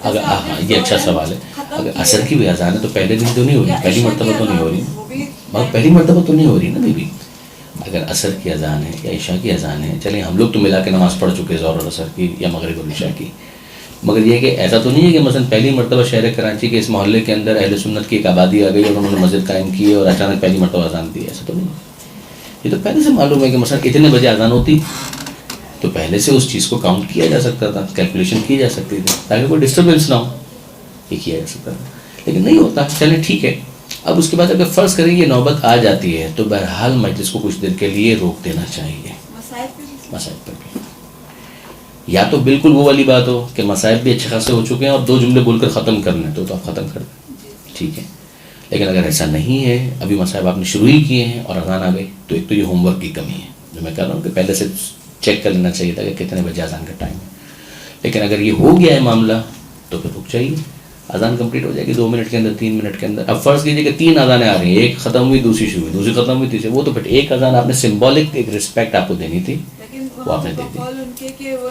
اگر ہاں یہ اچھا سوال ہے. اگر عصر کی بھی اذان ہے تو پہلے دن تو نہیں ہو رہی, پہلی مرتبہ تو نہیں ہو رہی, مگر پہلی مرتبہ تو نہیں ہو رہی نا بی بی. اگر عصر کی اذان ہے یا عشاء کی اذان ہے, چلیں ہم لوگ تو ملا کے نماز پڑھ چکے ظہر اور عصر کی یا مغرب اور عشاء کی, مگر یہ کہ ایسا تو نہیں ہے کہ مثلا پہلی مرتبہ شہر کراچی کے اس محلے کے اندر اہل سنت کی ایک آبادی آ گئی اور انہوں نے مسجد قائم کی اور اچانک پہلی مرتبہ اذان دی. ایسا تو نہیں, یہ تو پہلے سے معلوم ہے کہ مثلا اتنے بجے اذان ہوتی تو پہلے سے اس چیز کو کاؤنٹ کیا جا سکتا تھا, کیلکولیشن کی جا سکتی تھی تاکہ کوئی ڈسٹربینس نہ ہو, یہ کیا جا سکتا تھا. لیکن نہیں ہوتا. چلیں ٹھیک ہے. اب اس کے بعد اگر فرض کریں یہ نوبت آ جاتی ہے تو بہرحال مجلس کو کچھ دیر کے لیے روک دینا چاہیے. مصائب پر بھی یا تو بالکل وہ والی بات ہو کہ مصائب بھی اچھے خاصے ہو چکے ہیں اور 2 جملے بول کر ختم کرنے تو آپ ختم کر دیں, ٹھیک ہے. لیکن اگر ایسا نہیں ہے, ابھی مصائب آپ نے شروع ہی کیے ہیں اور اذان آ گئی, تو ایک تو یہ ہوم ورک کی کمی ہے جو میں کہہ رہا ہوں کہ پہلے سے چیک کر لینا چاہیے تھا کہ کتنے بجے اذان کا ٹائم ہے. لیکن اگر یہ ہو گیا ہے معاملہ تو پھر رک جائیے, اذان کمپلیٹ ہو جائے گی 2 منٹ کے اندر, 3 منٹ کے اندر. اب فرض کیجیے کہ 3 اذانیں آ رہی ہیں, ایک ختم ہوئی, دوسری شروع ہوئی, دوسری ختم ہوئی, تیسری, وہ تو پھر ایک اذان آپ نے سمبولک ایک رسپیکٹ آپ کو دینی تھی, وہ آپ نے دے دی. ان کے کہ وہ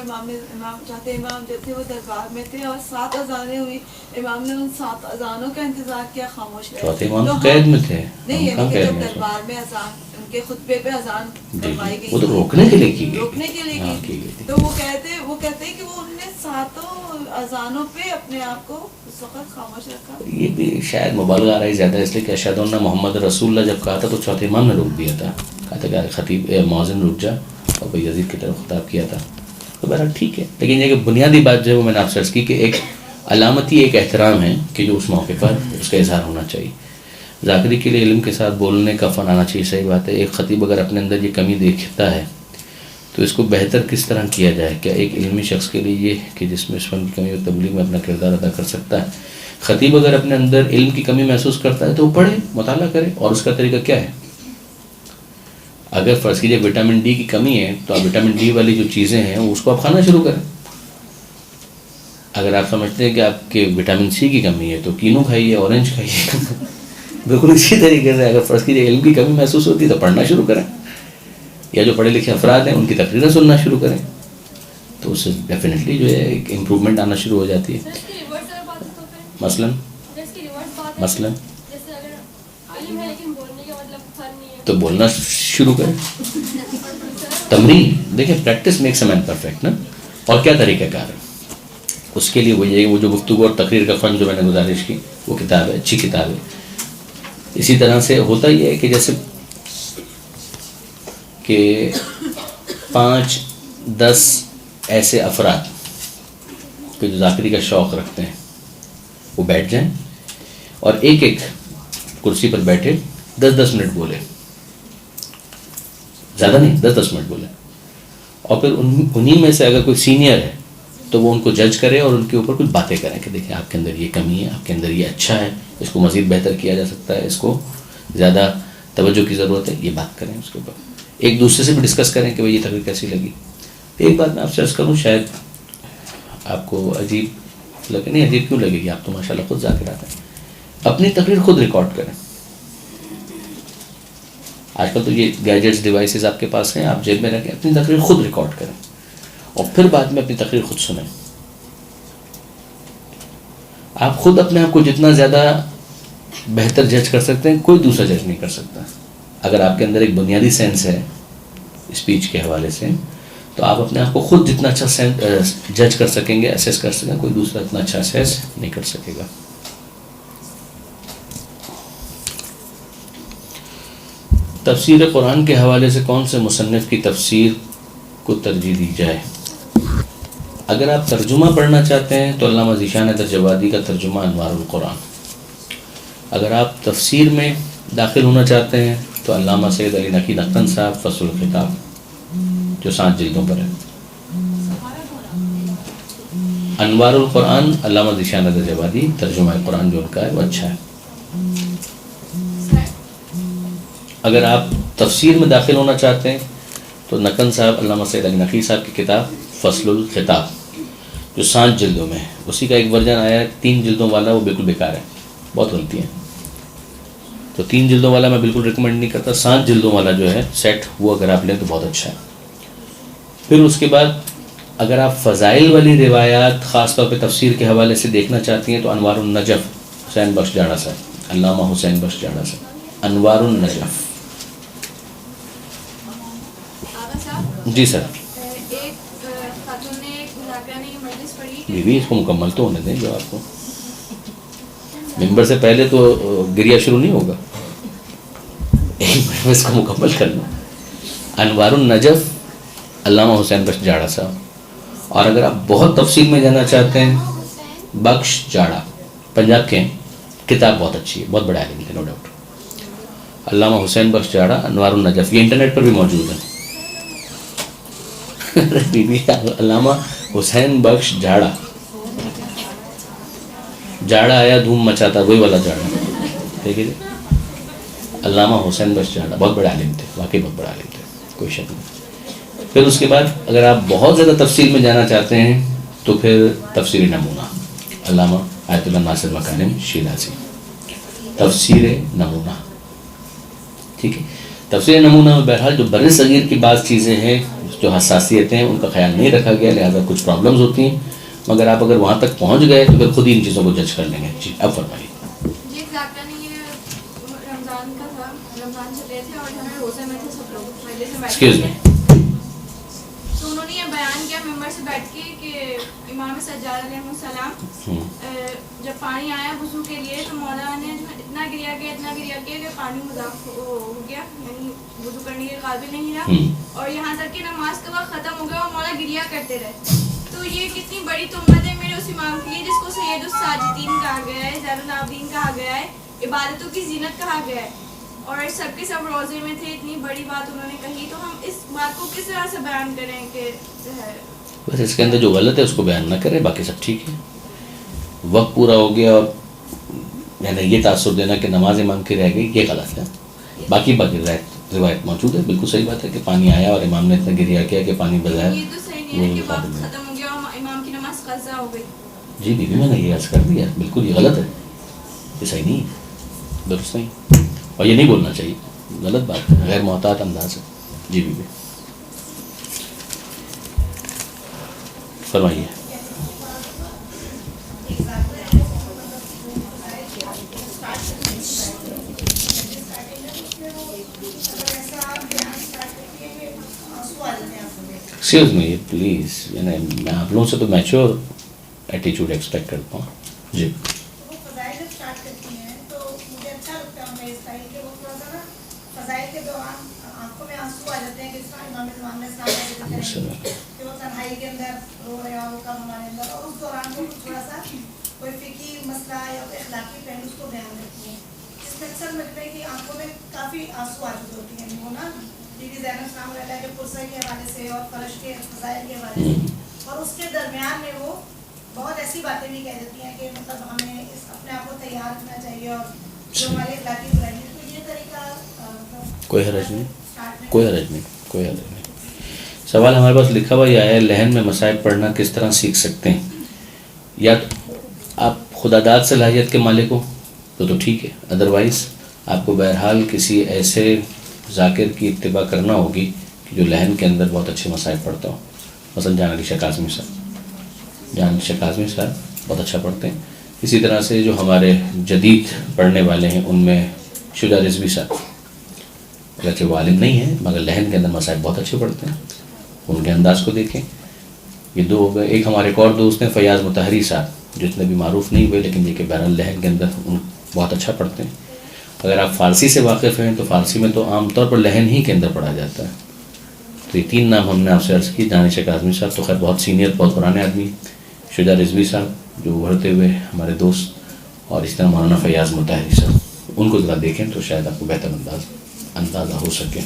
چاہتے امام جو تھے وہ دربار میں تھے اور 7 اذانیں ہوئی, امام نے ان 7 اذانوں کا انتظار کیا, خاموش رہے. چوتھے امام قید میں تھے, نہیں یعنی کہ جب دربار میں اذان ان کے خطبے پہ اذان کروائی گئی, وہ تو روکنے کے لیے کی گئی, روکنے کے لیے کی گئی, تو وہ کہتے ہیں کہ وہ ان نے 7 اذانوں پہ اپنے آپ کو اس وقت خاموش رکھا. یہ بھی شاید مبالغہ آ رہا ہے زیادہ, اس لیے کہ اشہد ان محمد رسول اللہ جب کہا تھا تو چوتھے امام نے روک دیا تھا, کہا تھا کہ خطیب مؤذن رک جا, اور بھائی یزید کی طرف خطاب کیا تھا. تو بہرحال ٹھیک ہے. لیکن یہ کہ بنیادی بات جو ہے وہ میں نے آپ سے عرض کی کہ ایک علامتی ایک احترام ہے کہ جو اس موقع پر اس کا اظہار ہونا چاہیے. ذاکری کے لیے علم کے ساتھ بولنے کا فن آنا چاہیے, صحیح بات ہے. ایک خطیب اگر اپنے اندر یہ کمی دیکھتا ہے تو اس کو بہتر کس طرح کیا جائے. کیا ایک علمی شخص کے لیے یہ کہ جس میں اس فن کی کمی اور تبلیغ میں اپنا کردار ادا کر سکتا ہے, خطیب اگر اپنے اندر علم کی کمی محسوس کرتا ہے تو وہ پڑھے, مطالعہ کرے. اور اس کا طریقہ کیا ہے؟ اگر فرض کیجیے وٹامن ڈی کی کمی ہے تو آپ وٹامن ڈی والی جو چیزیں ہیں اس کو آپ کھانا شروع کریں. اگر آپ سمجھتے ہیں کہ آپ کے وٹامن سی کی کمی ہے تو کینو کھائیے, اورنج کھائیے. بالکل اسی طریقے سے اگر فرض کیجیے علم کی کمی محسوس ہوتی ہے تو پڑھنا شروع کریں, یا جو پڑھے لکھے افراد ہیں ان کی تقریریں سننا شروع کریں, تو اس سے ڈیفینیٹلی جو ہے ایک امپرومنٹ آنا شروع ہو جاتی ہے. مثلاً تو بولنا شروع کریں. تمرین دیکھیں, practice makes a man perfect نا. اور کیا طریقہ کار ہے اس کے لیے؟ وہی ہے وہ جو گفتگو اور تقریر کا فن جو میں نے گزارش کی وہ کتاب ہے, اچھی کتاب ہے. اسی طرح سے ہوتا یہ ہے کہ جیسے کہ 5-10 ایسے افراد کہ جو ذاکری کا شوق رکھتے ہیں وہ بیٹھ جائیں اور ایک ایک کرسی پر بیٹھے 10-10 منٹ بولے, زیادہ نہیں 10-10 منٹ بولے. اور پھر انہی میں سے اگر کوئی سینئر ہے تو وہ ان کو جج کرے اور ان کے اوپر کچھ باتیں کریں کہ دیکھیں آپ کے اندر یہ کمی ہے, آپ کے اندر یہ اچھا ہے, اس کو مزید بہتر کیا جا سکتا ہے, اس کو زیادہ توجہ کی ضرورت ہے, یہ بات کریں. اس کے اوپر ایک دوسرے سے بھی ڈسکس کریں کہ بھائی یہ تقریر کیسی لگی. ایک بات میں آپ سے عرض کروں, شاید آپ کو عجیب لگے, نہیں عجیب کیوں لگے گی, آپ تو ماشاء اللہ خود ذاکر آتے ہیں. اپنی تقریر خود ریکارڈ کریں. آج کل تو یہ گیجٹس ڈیوائسز آپ کے پاس ہیں, آپ جیب میں رکھیں, اپنی تقریر خود ریکارڈ کریں اور پھر بعد میں اپنی تقریر خود سنیں. آپ خود اپنے آپ کو جتنا زیادہ بہتر جج کر سکتے ہیں کوئی دوسرا جج نہیں کر سکتا. اگر آپ کے اندر ایک بنیادی سینس ہے اسپیچ کے حوالے سے تو آپ اپنے آپ کو خود جتنا اچھا جج کر سکیں گے, اسیس کر سکیں گے, کوئی دوسرا اتنا اچھا اسیس نہیں کر سکے گا. تفسیر قرآن کے حوالے سے کون سے مصنف کی تفسیر کو ترجیح دی جائے؟ اگر آپ ترجمہ پڑھنا چاہتے ہیں تو علامہ ذیشان درجوادی کا ترجمہ انوار القرآن. اگر آپ تفسیر میں داخل ہونا چاہتے ہیں تو علامہ سید علی نقی نقطن صاحب فصل الخطاب جو 7 جلدوں پر ہے. انوار القرآن علامہ ذیشان درجوادی ترجمہ قرآن جو ان کا ہے وہ اچھا ہے. اگر آپ تفسیر میں داخل ہونا چاہتے ہیں تو نقن صاحب علامہ سید علی نقی صاحب کی کتاب فصل الخطاب جو 7 جلدوں میں ہے, اسی کا ایک ورژن آیا ہے 3 جلدوں والا, وہ بالکل بیکار ہے, بہت غلطی ہے. تو 3 جلدوں والا میں بالکل ریکمینڈ نہیں کرتا. 7 جلدوں والا جو ہے سیٹ وہ اگر آپ لیں تو بہت اچھا ہے. پھر اس کے بعد اگر آپ فضائل والی روایات خاص طور پہ تفسیر کے حوالے سے دیکھنا چاہتی ہیں تو انوار النجف حسین بخش جاڑا صاحب، علامہ حسین بخش جاڑا صاحب، انوار النجف. آغا صاحب جی سر. ایک خاتون نے ایک مذاکرہ نے یہ مجلس پڑھی کہ بیوی اس کو مکمل تو ہونے دیں جو آپ کو ممبر سے پہلے تو گریا شروع نہیں ہوگا، ایک منٹ میں اس کو مکمل کر لوں. انوار النجف علامہ حسین بخش جاڑا صاحب. اور اگر آپ بہت تفصیل میں جانا چاہتے ہیں بخش جاڑا پنجاب کے ہیں، کتاب بہت اچھی ہے، بہت بڑا عالم ہے نو ڈاؤٹ. علامہ حسین بخش جاڑا انوار النجف، یہ انٹرنیٹ پر بھی موجود ہے. بی بی علامہ حسین بخش جاڑا، جاڑا آیا دھوم مچاتا، وہی والا جاڑا، ٹھیک ہے جی. علامہ حسین بخش جاڑا بہت بڑے عالم تھے، واقعی بہت بڑے عالم تھے، کوئی شک نہیں. پھر اس کے بعد اگر آپ بہت زیادہ تفصیل میں جانا چاہتے ہیں تو پھر تفسیر نمونہ علامہ آیت اللہ ناصر مکارم شیرازی، تفسیر نمونہ، ٹھیک ہے. تفسیر نمونہ میں بہرحال جو بر صغیر کی بعض چیزیں ہیں، جو حساسیتیں ہیں، ان کا خیال نہیں رکھا گیا، لہٰذا کچھ پرابلمز ہوتی ہیں. مگر آپ اگر وہاں تک پہنچ گئے تو پھر خود ہی ان چیزوں کو جج کر لیں گے. جی اب فرمائیے. یہ مذاکرہ نے یہ رمضان کا تھا، رمضان چل رہے تھے اور ہمیں روزے میں تھے سب لوگ پہلے سے بیٹھے ایکسکیوز تھے. می. تو انہوں نے یہ بیان کیا ممبر سے بیٹھ کے کہ امام سجاد علیہ السلام جب پانی آیا وضو کے لیے تو مولانا نے اتنا گریا کیا کہ پانی مذاق ہو گیا، یعنی وضو کرنے کے قابل نہیں رہا، اور یہاں تک کہ نماز کا وقت ختم ہو گیا اور مولا گریا کرتے رہے. تو یہ کتنی بڑی تہمت ہے میرے اس امام کے لیے جس کو سید الساجدین کہا گیا ہے، زین العابدین کہا گیا ہے، عبادتوں کی زینت کہا گیا ہے، اور سب کے سب روزے میں تھے. اتنی بڑی بات انہوں نے کہی، تو ہم اس بات کو کس طرح سے بیان کریں کہ بس اس کے اندر جو غلط ہے اس کو بیان نہ کریں، باقی سب ٹھیک ہے. وقت پورا ہو گیا اور یعنی یہ تاثر دینا کہ نماز امام کی رہ گئی، یہ غلط ہے. باقی روایت موجود ہے، بالکل صحیح بات ہے کہ پانی آیا اور امام نے اتنا گریا کیا کہ پانی بظاہر یہ تو صحیح نہیں ہے کہ وقت ختم ہو گیا اور امام کی نماز قضا ہو گئی. جی بیوی میں نے یہ عرض کر دیا، بالکل یہ غلط ہے، یہ صحیح نہیں ہے، درست نہیں، اور یہ نہیں بولنا چاہیے، غلط بات ہے، غیر محتاط انداز ہے. جی بیوی فرمائیے. ایکسکیوز می پلیز، یعنی میں آپ لوگوں سے تو میچور ایٹیچیوڈ ایکسپیکٹ کرتا ہوں. جی وہ فضائل جب اسٹارٹ کرتی ہیں تو مجھے اچھا لگتا ہے ان کا یہ اسٹائل کہ وہ تھوڑا سا نا فضائل کے دوران آنکھوں میں آنسو آ جاتے ہیں کہ اس طرح امام السلام نے ذکر ہے کہ وہ تنہائی کے اندر رو رہے ہو کم ہمارے اندر، اور اس دوران وہ تھوڑا سا کوئی فقہی مسئلہ یا کوئی اخلاقی پہلو اس کو بیان کرتی ہیں، جس میں اکثر مجھے کی آنکھوں میں کافی آنسو آ چکے ہوتی ہیں. وہ نا بی بی زینب السلام علیہ کے پرسہ کے حوالے سے اور فرش کے فضائل کے حوالے سے، اور اس کے درمیان میں وہ بہت ایسی باتیں بھی کہہ دیتی ہیں کہ مطلب ہمیں اپنے آپ کو تیار رکھنا چاہیے اور جو ہماری اخلاقی برائی ہے. تو یہ طریقہ کوئی حرج نہیں، کوئی حرج نہیں، کوئی حرج نہیں. سوال ہمارے پاس لکھا ہوا یہ آیا ہے، لہن میں مصائب پڑھنا کس طرح سیکھ سکتے ہیں؟ یا تو آپ خدا داد صلاحیت کے مالک ہو تو ٹھیک ہے، ادروائز آپ کو بہرحال کسی ایسے ذاکر کی اتباع کرنا ہوگی کہ جو لہن کے اندر بہت اچھے مصائب پڑھتا ہو. مثلا جان علی شاہ کاظمی صاحب بہت اچھا پڑھتے ہیں. اسی طرح سے جو ہمارے جدید پڑھنے والے ہیں ان میں شجاع رضوی صاحب، اگرچہ وہ عالم نہیں ہیں مگر لہن کے اندر مصائب بہت اچھے پڑھتے ہیں، ان کے انداز کو دیکھیں. یہ دو ہو گئے. ایک ہمارے ایک اور دوست ہیں فیاض مطہری صاحب، جو اتنے بھی معروف نہیں ہوئے لیکن یہ کہ بہرحال لہن کے اندر ان بہت اچھا پڑھتے ہیں. اگر آپ فارسی سے واقف ہیں تو فارسی میں تو عام طور پر لہن ہی کے اندر پڑھا جاتا ہے. تو یہ تین نام ہم نے آپ سے عرض کی. جان علی شاہ کاظمی صاحب تو خیر بہت سینئر، بہت پرانے آدمی. شجاع رضوی صاحب جو ابھرتے ہوئے ہمارے دوست، اور اس طرح مولانا فیاض مطہری صاحب، ان کو ذرا دیکھیں تو شاید آپ کو بہتر اندازہ ہو سکے.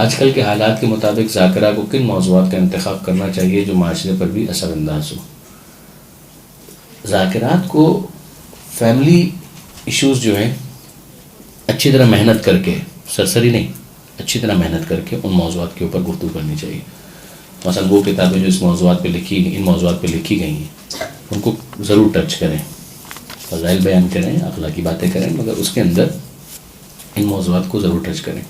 آج کل کے حالات کے مطابق ذاکرہ کو کن موضوعات کا انتخاب کرنا چاہیے جو معاشرے پر بھی اثر انداز ہو؟ ذاکرات کو فیملی ایشوز جو ہیں اچھی طرح محنت کر کے، سرسری نہیں، اچھی طرح محنت کر کے ان موضوعات کے اوپر گفتگو کرنی چاہیے. مثلا وہ کتابیں جو ان موضوعات پہ لکھی گئی ہیں ان کو ضرور ٹچ کریں، فضائل بیان کریں، اخلاقی باتیں کریں، مگر اس کے اندر ان موضوعات کو ضرور ٹچ کریں.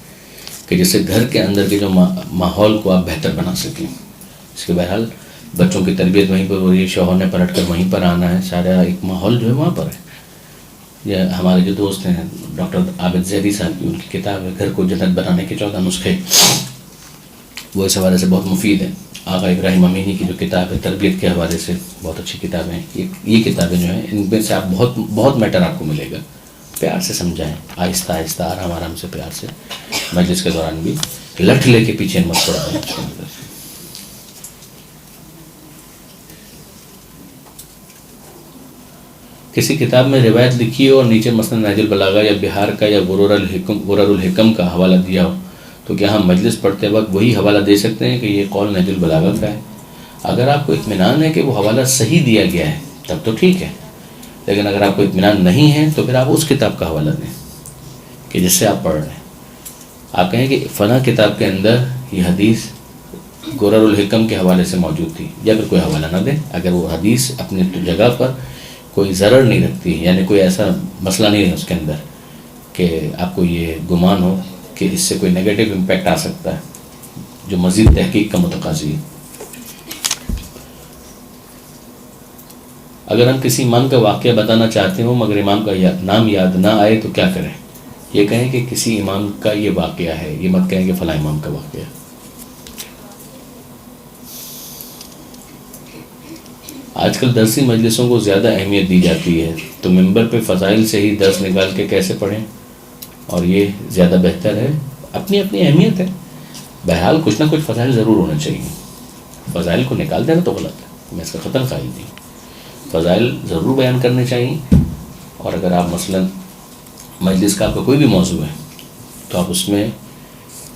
کہ جس سے گھر کے اندر کے جو ماحول کو آپ بہتر بنا سکیں. اس کے بہرحال بچوں کی تربیت وہیں پر ہو رہی ہے, شوہر نے پلٹ کر وہیں پر آنا ہے, سارا ایک ماحول جو ہے وہاں پر ہے. یا ہمارے جو دوست ہیں ڈاکٹر عابد زیدی صاحب کی, ان کی کتاب ہے گھر کو جنت بنانے کے 14 نسخے, وہ اس حوالے سے بہت مفید ہے. آقا ابراہیم امینی کی جو کتاب ہے تربیت کے حوالے سے بہت اچھی کتابیں ہیں. یہ کتابیں جو ہیں ان میں سے آپ بہت میٹر آپ کو ملے گا. پیار سے سمجھائیں, آہستہ آہستہ آرام آرام سے پیار سے, مجلس کے دوران بھی لٹ لے کے پیچھے مت پڑا. کسی کتاب میں روایت لکھی ہو اور نیچے مثلا نہج البلاغہ یا بہار کا یا غرر الحکم کا حوالہ دیا ہو, تو کیا ہم مجلس پڑھتے وقت وہی حوالہ دے سکتے ہیں کہ یہ قول نہج البلاغہ کا ہے؟ اگر آپ کو اطمینان ہے کہ وہ حوالہ صحیح دیا گیا ہے تب تو ٹھیک ہے, لیکن اگر آپ کو اطمینان نہیں ہے تو پھر آپ اس کتاب کا حوالہ دیں کہ جس سے آپ پڑھ رہے ہیں. آپ کہیں کہ فلاں کتاب کے اندر یہ حدیث غرر الحکم کے حوالے سے موجود تھی, یا پھر کوئی حوالہ نہ دیں اگر وہ حدیث اپنی جگہ پر کوئی ضرر نہیں رکھتی, یعنی کوئی ایسا مسئلہ نہیں ہے اس کے اندر کہ آپ کو یہ گمان ہو کہ اس سے کوئی نیگیٹو امپیکٹ آ سکتا ہے جو مزید تحقیق کا متقاضی ہے. اگر ہم کسی امام کا واقعہ بتانا چاہتے ہوں مگر امام کا نام یاد نہ آئے تو کیا کریں؟ یہ کہیں کہ کسی امام کا یہ واقعہ ہے, یہ مت کہیں کہ فلاں امام کا واقعہ ہے. آج کل درسی مجلسوں کو زیادہ اہمیت دی جاتی ہے, تو ممبر پہ فضائل سے ہی درس نکال کے کیسے پڑھیں اور یہ زیادہ بہتر ہے؟ اپنی اپنی اہمیت ہے. بہرحال کچھ نہ کچھ فضائل ضرور ہونا چاہیے. فضائل کو نکال دینا تو غلط ہے, میں اس کا خطر خواہی نہیں. فضائل ضرور بیان کرنے چاہیے, اور اگر آپ مثلا مجلس کا آپ کا کوئی بھی موضوع ہے تو آپ اس میں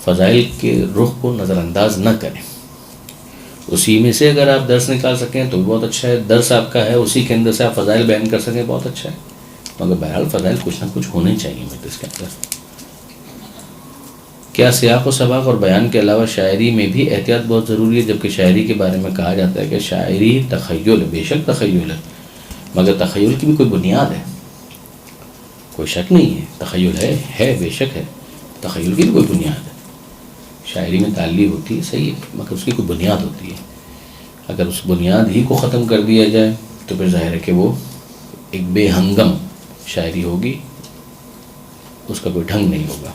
فضائل کے رخ کو نظر انداز نہ کریں. اسی میں سے اگر آپ درس نکال سکیں تو بہت اچھا ہے, درس آپ کا ہے اسی کے اندر سے آپ فضائل بیان کر سکیں بہت اچھا ہے, مگر بہرحال فضائل کچھ نہ کچھ ہونے چاہیے مجلس کے اندر. کیا سیاق و سباق اور بیان کے علاوہ شاعری میں بھی احتیاط بہت ضروری ہے؟ جبکہ شاعری کے بارے میں کہا جاتا ہے کہ شاعری تخیل ہے, بے شک تخیل ہے, مگر تخیل کی بھی کوئی بنیاد ہے, کوئی شک نہیں ہے. تخیل ہے بے شک ہے, تخیل کی بھی کوئی بنیاد ہے. شاعری میں تعلیق ہوتی ہے صحیح ہے, مگر اس کی کوئی بنیاد ہوتی ہے. اگر اس بنیاد ہی کو ختم کر دیا جائے تو پھر ظاہر ہے کہ وہ ایک بے ہنگم شاعری ہوگی, اس کا کوئی ڈھنگ نہیں ہوگا.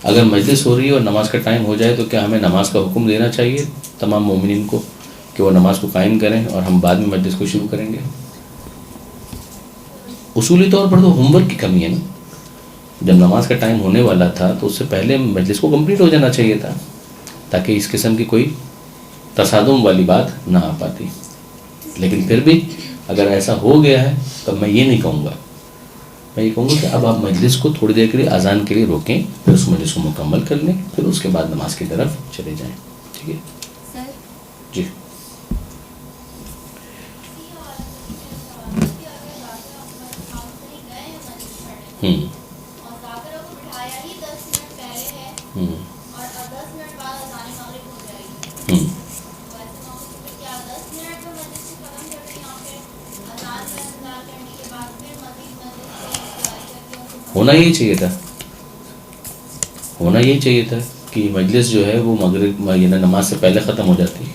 اگر مجلس ہو رہی ہے اور نماز کا ٹائم ہو جائے تو کیا ہمیں نماز کا حکم دینا چاہیے تمام مومنین کو کہ وہ نماز کو قائم کریں اور ہم بعد میں مجلس کو شروع کریں گے؟ اصولی طور پر تو ہوم ورک کی کمی ہے نا. جب نماز کا ٹائم ہونے والا تھا تو اس سے پہلے مجلس کو کمپلیٹ ہو جانا چاہیے تھا, تاکہ اس قسم کی کوئی تصادم والی بات نہ آ پاتی. لیکن پھر بھی اگر ایسا ہو گیا ہے تب میں یہ نہیں کہوں گا, میں یہ کہوں گا کہ اب آپ مجلس کو تھوڑی دیر کے لیے اذان کے لیے روکیں, پھر اس مجلس کو مکمل کر لیں, پھر اس کے بعد نماز کی طرف چلے جائیں. ٹھیک ہے جی. ہونا یہی چاہیے تھا کہ مجلس جو ہے وہ مغرب یعنی نماز سے پہلے ختم ہو جاتی ہے.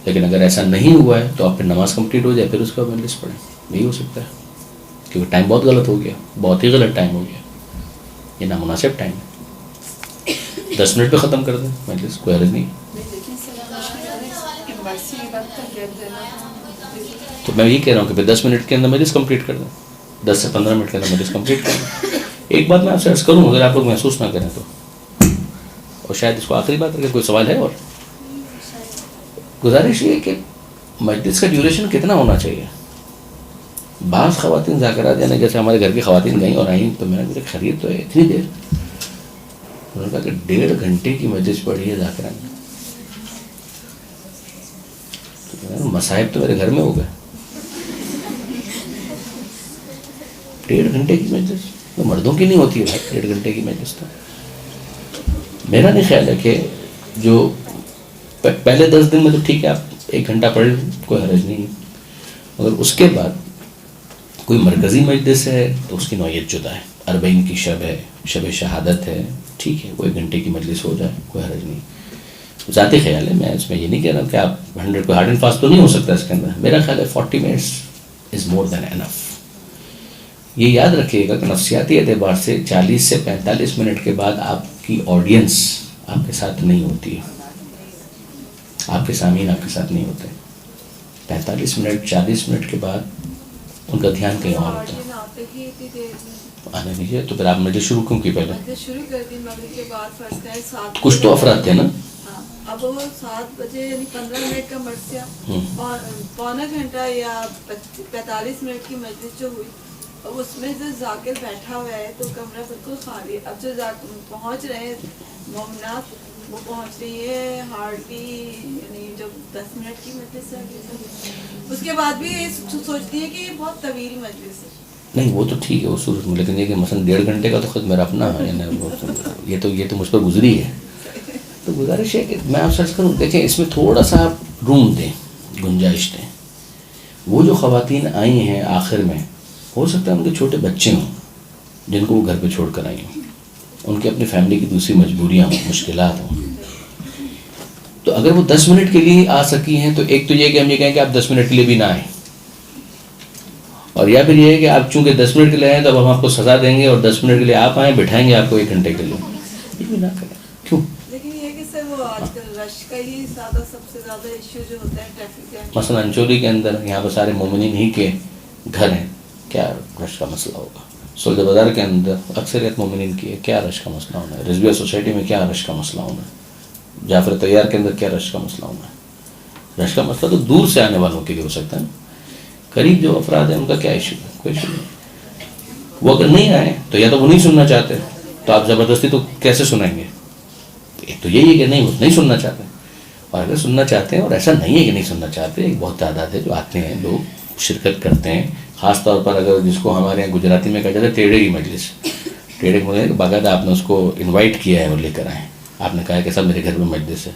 لیکن اگر ایسا نہیں ہوا ہے تو آپ پھر نماز کمپلیٹ ہو جائے پھر اس کے بعد مجلس پڑھیں. یہی ہو سکتا ہے, کیونکہ ٹائم بہت غلط ہو گیا, بہت ہی غلط ٹائم ہو گیا, یہ نامناسب ٹائم ہے. 10 منٹ پہ ختم کر دیں مجلس, کوئی حرج نہیں. تو میں یہی کہہ رہا ہوں کہ پھر 10 منٹ کے اندر مجلس کمپلیٹ کر دیں, 10 سے 15 منٹ کے اندر مجلس کمپلیٹ کر دیں. ایک بات میں آپ سے عرض کروں, اگر آپ لوگ محسوس نہ کریں تو, اور شاید اس کو آخری بات ہے, کوئی سوال ہے؟ اور گزارش یہ کہ مجلس کا ڈیوریشن کتنا ہونا چاہیے؟ بعض خواتین ذاکرات, یعنی جیسے ہمارے گھر کی خواتین گئیں اور آئیں تو میں نے کہا خرید تو ہے اتنی دیر, انہوں نے کہا کہ 1.5 گھنٹے کی مجلس پڑھی ہے ذاکرات نے. مصائب تو میرے گھر میں ہو گئے. 1.5 گھنٹے کی مجلس تو مردوں کی نہیں ہوتی ہے بھائی, 1.5 گھنٹے کی مجلس. تو میرا نہیں خیال ہے کہ جو پہلے 10 دن میں تو ٹھیک ہے آپ 1 گھنٹہ پڑھ لیں, کوئی حرج نہیں ہے, مگر اس کے بعد کوئی مرکزی مجلس ہے تو اس کی نوعیت جدا ہے. 40 کی شب ہے, شب شہادت ہے, ٹھیک ہے وہ 1 گھنٹے کی مجلس ہو جائے, کوئی حرج نہیں. ذاتی خیال ہے, میں اس میں یہ نہیں کہہ رہا کہ آپ 100 ہارڈ اینڈ فاسٹ تو نہیں ہو سکتا اس کے اندر. میرا خیال ہے 40 منٹس از مور دین انف. یہ یاد رکھیے گا کہ نفسیاتی اعتبار سے 40 سے 45 منٹ کے بعد آپ کی آڈینس آپ کے ساتھ نہیں ہوتی ہے, آپ کے سامعین آپ کے ساتھ نہیں ہوتے. 45 منٹ 40 منٹ کے بعد ان کا دھیان کہیں اور ہوتا ہے. آنے دیجیے. تو پھر آپ مجھے شروع کیوں کی پہلے؟ شروع کر دی مغرب کے بعد فرض کریں 7. کچھ تو افراد تھے نا. اب وہ 7 بجے یعنی 15 منٹ کا مرثیہ, پونا گھنٹہ یا 45 منٹ کی مجلس جو ہوئی, اب اس میں جو ذاکر بیٹھا ہوا ہے تو کمرہ بالکل خالی. اب جو پہنچ رہے ہیں مومنات, وہ پہنچ رہی ہے ہارڈلی یعنی جو 10 منٹ کی مجلس ہے, اس کے بعد بھی سوچتی ہے کہ یہ بہت طویل مجلس ہے. نہیں وہ تو ٹھیک ہے اس صورت میں, لیکن یہ کہ مثلا 1.5 گھنٹے کا تو خود میرا اپنا یہ تو مجھ پر گزری ہے. تو گزارش ہے کہ میں آپ سے عرض کروں, دیکھیں اس میں تھوڑا سا روم دیں, گنجائش دیں. وہ جو خواتین آئی ہیں آخر میں, ہو سکتا ہے ان کے چھوٹے بچے ہوں جن کو وہ گھر پہ چھوڑ کر آئی ہوں, ان کے اپنی فیملی کی دوسری مجبوریاں ہوں, مشکلات ہوں. تو اگر وہ 10 منٹ کے لیے آ سکی ہیں تو ایک تو یہ کہ ہم یہ کہیں کہ آپ 10 منٹ کے لیے بھی نہ آئیں, اور یا پھر یہ ہے کہ آپ چونکہ 10 منٹ کے لیے آئیں تو اب ہم آپ کو سزا دیں گے اور 10 منٹ کے لیے آپ آئیں, بٹھائیں گے آپ کو 1 گھنٹے کے لیے. یہ بھی نہ کریں. کیوں؟ لیکن یہ کہ سر وہ آج کل رش کا ہی سب سے زیادہ ایشو جو ہوتا ہے ٹریفک کا. مثلا انچولی کے اندر یہاں پر سارے مومنین ہی کے گھر ہیں, کیا رش کا مسئلہ ہوگا. سولجہ بازار کے اندر اکثریت مومنین کی ہے, کیا رش کا مسئلہ ہونا ہے. رضویہ سوسائٹی میں کیا رش کا مسئلہ ہونا ہے. جعفر طیار کے اندر کیا رش کا مسئلہ ہونا ہے. رش کا مسئلہ تو دور سے آنے والوں کے لیے ہو سکتا ہے, قریب جو افراد ہیں ان کا کیا ایشو ہے, کوئی ایشو نہیں. وہ اگر نہیں آئے تو یا تو وہ نہیں سننا چاہتے, تو آپ زبردستی تو کیسے سنائیں گے. ایک تو یہی ہے کہ نہیں سننا چاہتے, اور اگر سننا چاہتے ہیں, اور ایسا نہیں ہے کہ نہیں سننا چاہتے, ایک بہت تعداد ہے جو آتے ہیں, لوگ شرکت کرتے ہیں. خاص طور پر اگر جس کو ہمارے یہاں گجراتی میں کہا جاتا ہے ٹیڑے کی مجلس, ٹیڑے کی مجلس باقاعدہ آپ نے اس کو انوائٹ کیا ہے اور لے کر آئیں, آپ نے کہا کہ سب میرے گھر میں مجلس ہے,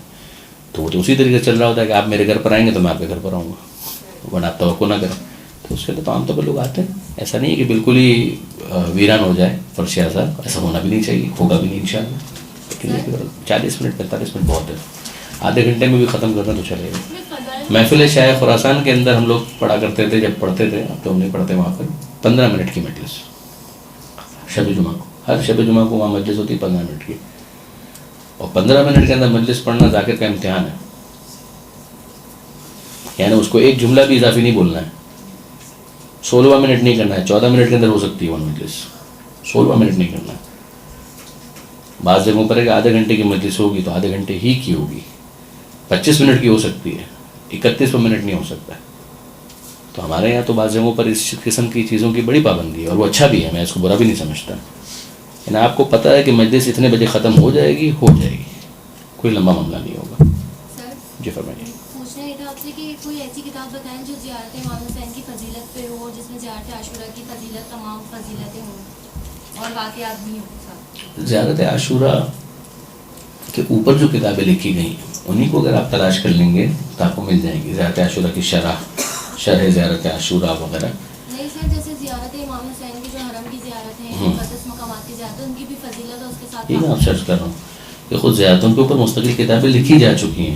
تو وہ تو اسی طریقے سے چل رہا ہوتا ہے کہ آپ میرے گھر پر آئیں گے تو میں آپ کے گھر پر آؤں گا, ورنہ آپ توقع نہ کریں. تو اس کے لیے تو عام طور پر لوگ آتے ہیں. ایسا نہیں ہے کہ بالکل ہی ویران ہو جائے فرش آزاد, ایسا ہونا بھی نہیں چاہیے, ہوگا بھی نہیں انشاءاللہ. لیکن 40 منٹ 45 منٹ بہت ہے, آدھے گھنٹے میں بھی ختم کرنا تو چلے گا. محفل شاہ خراسان کے اندر ہم لوگ پڑھا کرتے تھے, جب پڑھتے تھے, اب تو ہم نہیں پڑھتے وہاں پر. 15 منٹ کی مجلس شب جمعہ کو, ہر شب جمعہ کو وہاں مجلس ہوتی ہے 15 منٹ کی, اور 15 منٹ کے اندر مجلس پڑھنا ذاکر کا امتحان ہے. یعنی اس کو ایک جملہ بھی اضافی نہیں بولنا ہے, 16 منٹ نہیں کرنا ہے. 14 منٹ کے اندر ہو سکتی ہے وہ مجلس, 16 منٹ نہیں کرنا ہے. بعض جگہوں پر ہے کہ آدھے گھنٹے کی مجلس ہوگی تو آدھے گھنٹے ہی کی ہوگی, 25 منٹ کی ہو سکتی ہے, 31 منٹ نہیں ہو سکتا ہے. تو ہمارے یہاں تو بعض جگہوں پر اس قسم کی چیزوں کی بڑی پابندی ہے, اور وہ اچھا بھی ہے, میں اس کو برا بھی نہیں سمجھتا. یعنی آپ کو پتہ ہے کہ مجلس اتنے بجے ختم ہو جائے گی, کوئی لمبا معاملہ نہیں ہوگا. جی فرمائیے. پوچھنا یہ تھا آپ سے کہ کوئی ایسی کتاب بتائیں جو زیارت امام حسین کی فضیلت پہ ہو, جس میں زیارت عاشورہ کی فضیلت تمام فضیلتیں ہوں اور واقعات بھی ہوں. زیارت عاشورہ کے اوپر جو کتابیں لکھی گئی انہی کو اگر آپ تلاش کر لیں گے تو آپ کو مل جائیں گی. زیارت عاشورہ کی شرح زیارت عاشورہ وغیرہ. نہیں سر, جیسے زیارت امام حسین کی جو حرم کی زیارت ہے, مقدس مقامات کی زیارت ہے, ان کی بھی فضیلت ہے اس کے ساتھ. یہ میں آپ سرچ کر رہا ہوں کہ خود زیارتوں کے اوپر مستقل کتابیں لکھی جا چکی ہیں,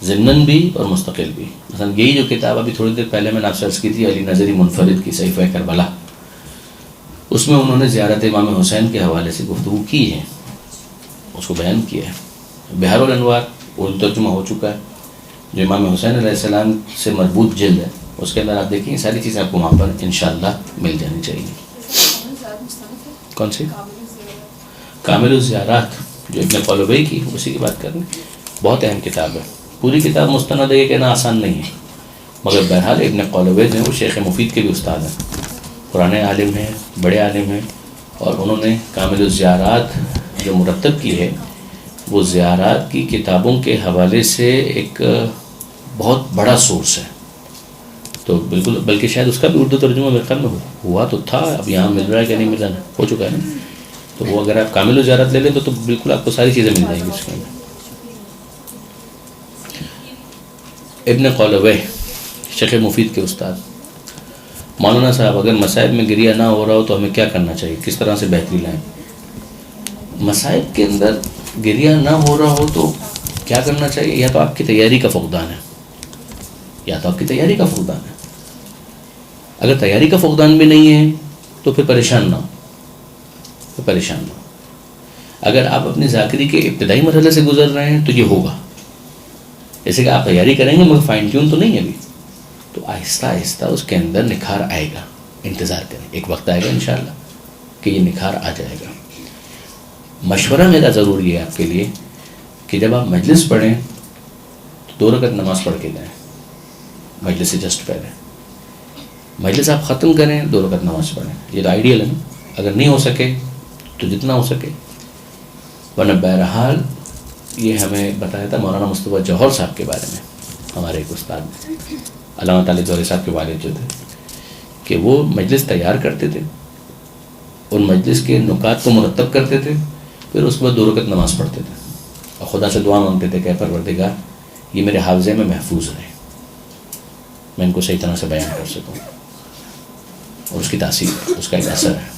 ضمناً بھی اور مستقل بھی. مثلا یہی جو کتاب ابھی تھوڑی دیر پہلے میں نے آپ سرچ کی تھی, علی نظری منفرد کی صحیفہ کربلا, اس میں انہوں نے زیارت امام حسین کے حوالے سے گفتگو کی ہے, اس کو بیان کیا ہے. بحار الانوار اردو ترجمہ ہو چکا ہے, جو امام حسین علیہ السلام سے مربوط جلد ہے, اس کے اندر آپ دیکھیں ساری چیزیں آپ کو وہاں پر انشاءاللہ مل جانی چاہیے. کون سی؟ کامل الزیارات جو ابن قلوی کی, اسی کی بات کر رہے ہیں. بہت اہم کتاب ہے. پوری کتاب مستند ہے, یہ کہنا آسان نہیں ہے, مگر بہرحال ابن قلوی جو ہیں وہ شیخ مفید کے بھی استاد ہیں, پرانے عالم ہیں, بڑے عالم ہیں, اور انہوں نے کامل الزیارات جو مرتب کی ہے وہ زیارات کی کتابوں کے حوالے سے ایک بہت بڑا سورس ہے. تو بالکل, بلکہ شاید اس کا بھی اردو ترجمہ میرے خیال میں ہوا تو تھا, اب یہاں مل رہا ہے کہ نہیں مل رہا, ہو چکا ہے نا. تو وہ اگر آپ کامل الزیارات لے لیں تو بالکل آپ کو ساری چیزیں مل جائیں گی اس کے اندر. ابن قلوی شیخ مفید کے استاد, مولانا صاحب اگر مصائب میں گریہ نہ ہو رہا ہو تو ہمیں کیا کرنا چاہیے, کس طرح سے بہتری لائیں؟ مصائب کے اندر گریہ نہ ہو رہا ہو تو کیا کرنا چاہیے؟ یا تو آپ کی تیاری کا فقدان ہے, یا تو آپ کی تیاری کا فقدان ہے. اگر تیاری کا فقدان بھی نہیں ہے تو پھر پریشان نہ ہو, پریشان نہ ہو. اگر آپ اپنی ذاکری کے ابتدائی مرحلے سے گزر رہے ہیں تو یہ ہوگا. جیسے کہ آپ تیاری کریں گے مگر فائن ٹیون تو نہیں ہے ابھی, تو آہستہ آہستہ اس کے اندر نکھار آئے گا. انتظار کریں, ایک وقت آئے گا انشاءاللہ کہ یہ نکھار آ جائے گا. مشورہ میرا ضرور یہ ہے آپ کے لیے کہ جب آپ مجلس پڑھیں تو 2 رکعت نماز پڑھ کے جائیں. مجلس سے جسٹ پہلے مجلس آپ ختم کریں 2 رکعت نماز پڑھیں. یہ تو آئیڈیل ہے نا, اگر نہیں ہو سکے تو جتنا ہو سکے. ورنہ بہرحال یہ ہمیں بتایا تھا مولانا مصطفیٰ جوہر صاحب کے بارے میں, ہمارے ایک استاد علامہ طالب جوہری صاحب کے والد جو تھے, کہ وہ مجلس تیار کرتے تھے, ان مجلس کے نکات کو مرتب کرتے تھے, پھر اس کے بعد 2 رکعت نماز پڑھتے تھے اور خدا سے دعا مانگتے تھے کہ پروردگار یہ میرے حافظے میں محفوظ رہے, میں ان کو صحیح طرح سے بیان کر سکوں. اور اس کی تاثیر, اس کا ایک اثر ہے.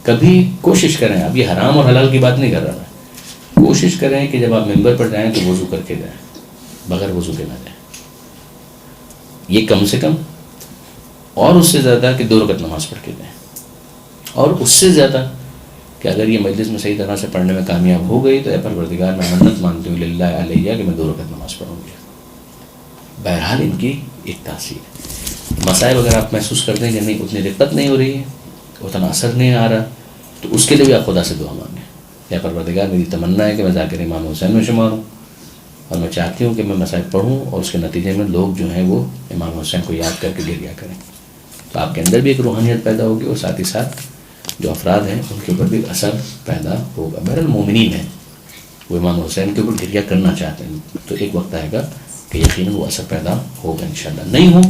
کبھی کوشش کریں, اب یہ حرام اور حلال کی بات نہیں کر رہا میں, کوشش کریں کہ جب آپ ممبر پر جائیں تو وضو کر کے جائیں, بغیر وضو کے نہ جائیں. یہ کم سے کم, اور اس سے زیادہ کہ 2 رکعت نماز پڑھ کے جائیں, اور اس سے زیادہ کہ اگر یہ مجلس میں صحیح طرح سے پڑھنے میں کامیاب ہو گئی تو اے پروردگار میں منت مانتی ہوں للہ علیہ کہ میں 2 رکعت نماز پڑھوں گی. بہرحال ان کی ایک تاثیر ہے. مسائل اگر آپ محسوس کرتے ہیں کہ نہیں اتنی دقت نہیں ہو رہی ہے, اتنا اثر نہیں آ رہا, تو اس کے لیے بھی آپ خدا سے دعا مانگیں. یا پروردگار میری تمنا ہے کہ میں ذاکر امام حسین میں شمار ہوں, اور میں چاہتی ہوں کہ میں مسائل پڑھوں اور اس کے نتیجے میں لوگ جو ہیں وہ امام حسین کو یاد کر کے گریہ کریں. تو آپ کے اندر بھی ایک روحانیت پیدا ہوگی, اور ساتھ ہی ساتھ جو افراد ہیں ان کے اوپر بھی اثر پیدا ہوگا. بہرحال مومنین ہیں, وہ امام حسین کے اوپر گریہ کرنا چاہتے ہیں, تو ایک وقت آئے گا کہ یقیناً وہ اثر پیدا ہوگا انشاءاللہ. نہیں ہو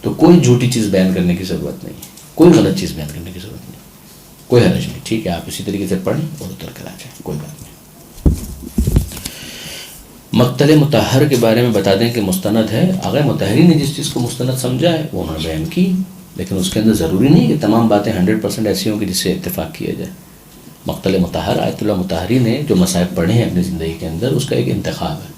تو کوئی جھوٹی چیز بیان کرنے کی ضرورت نہیں ہے, کوئی غلط چیز بیان کرنے کی ضرورت نہیں, کوئی حرج نہیں. ٹھیک ہے, آپ اسی طریقے سے پڑھیں اور اتر کر آ جائیں, کوئی بات نہیں. مقتل مطہر کے بارے میں بتا دیں کہ مستند ہے. آغا مطہری نے جس چیز کو مستند سمجھا ہے وہ انہوں نے بیان کی, لیکن اس کے اندر ضروری نہیں کہ تمام باتیں 100% ایسی ہوں کہ جس سے اتفاق کیا جائے. مقتل مطہر آیت اللہ مطہری نے جو مصائب پڑھے ہیں اپنی زندگی کے اندر, اس کا ایک انتخاب ہے.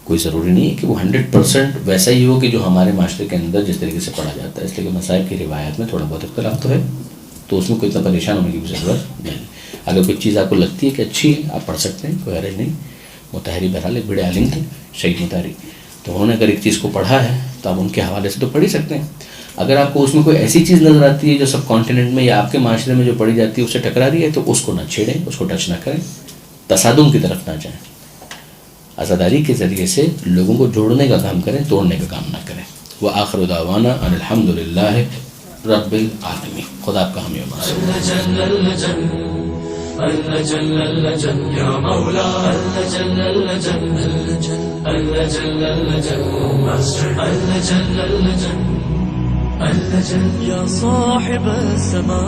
کوئی ضروری نہیں ہے کہ وہ 100% ویسا ہی ہو کہ جو ہمارے معاشرے کے اندر جس طریقے سے پڑھا جاتا ہے. اس لیے کہ مصائب کی روایت میں تھوڑا بہت اختلاف تو ہے, تو اس میں کوئی اتنا پریشان ہونے کی بھی ضرورت نہیں. اگر کوئی چیز آپ کو لگتی ہے کہ اچھی ہے آپ پڑھ سکتے ہیں, کوئی حرج نہیں. مطہری بہرحال ایک بڑے عالم تھے, شہید مطہری, تو انہوں نے اگر ایک چیز کو پڑھا ہے تو آپ ان کے حوالے سے تو پڑھ ہی سکتے ہیں. اگر آپ کو اس میں کوئی ایسی چیز نظر آتی ہے جو سب کانٹیننٹ میں یا آپ کے معاشرے میں جو پڑھی جاتی ہے اس سے ٹکرا رہی ہے, تو اس کو نہ چھیڑیں, اس کو ٹچ نہ کریں, تصادم کی طرف نہ جائیں. عزاداری کے ذریعے سے لوگوں کو جوڑنے کا کام کریں, توڑنے کا کام نہ کریں. وآخر دعوانا ان الحمدللہ رب العالمین. خدا آپ کا حامی و ناصر. يا صاحب السماء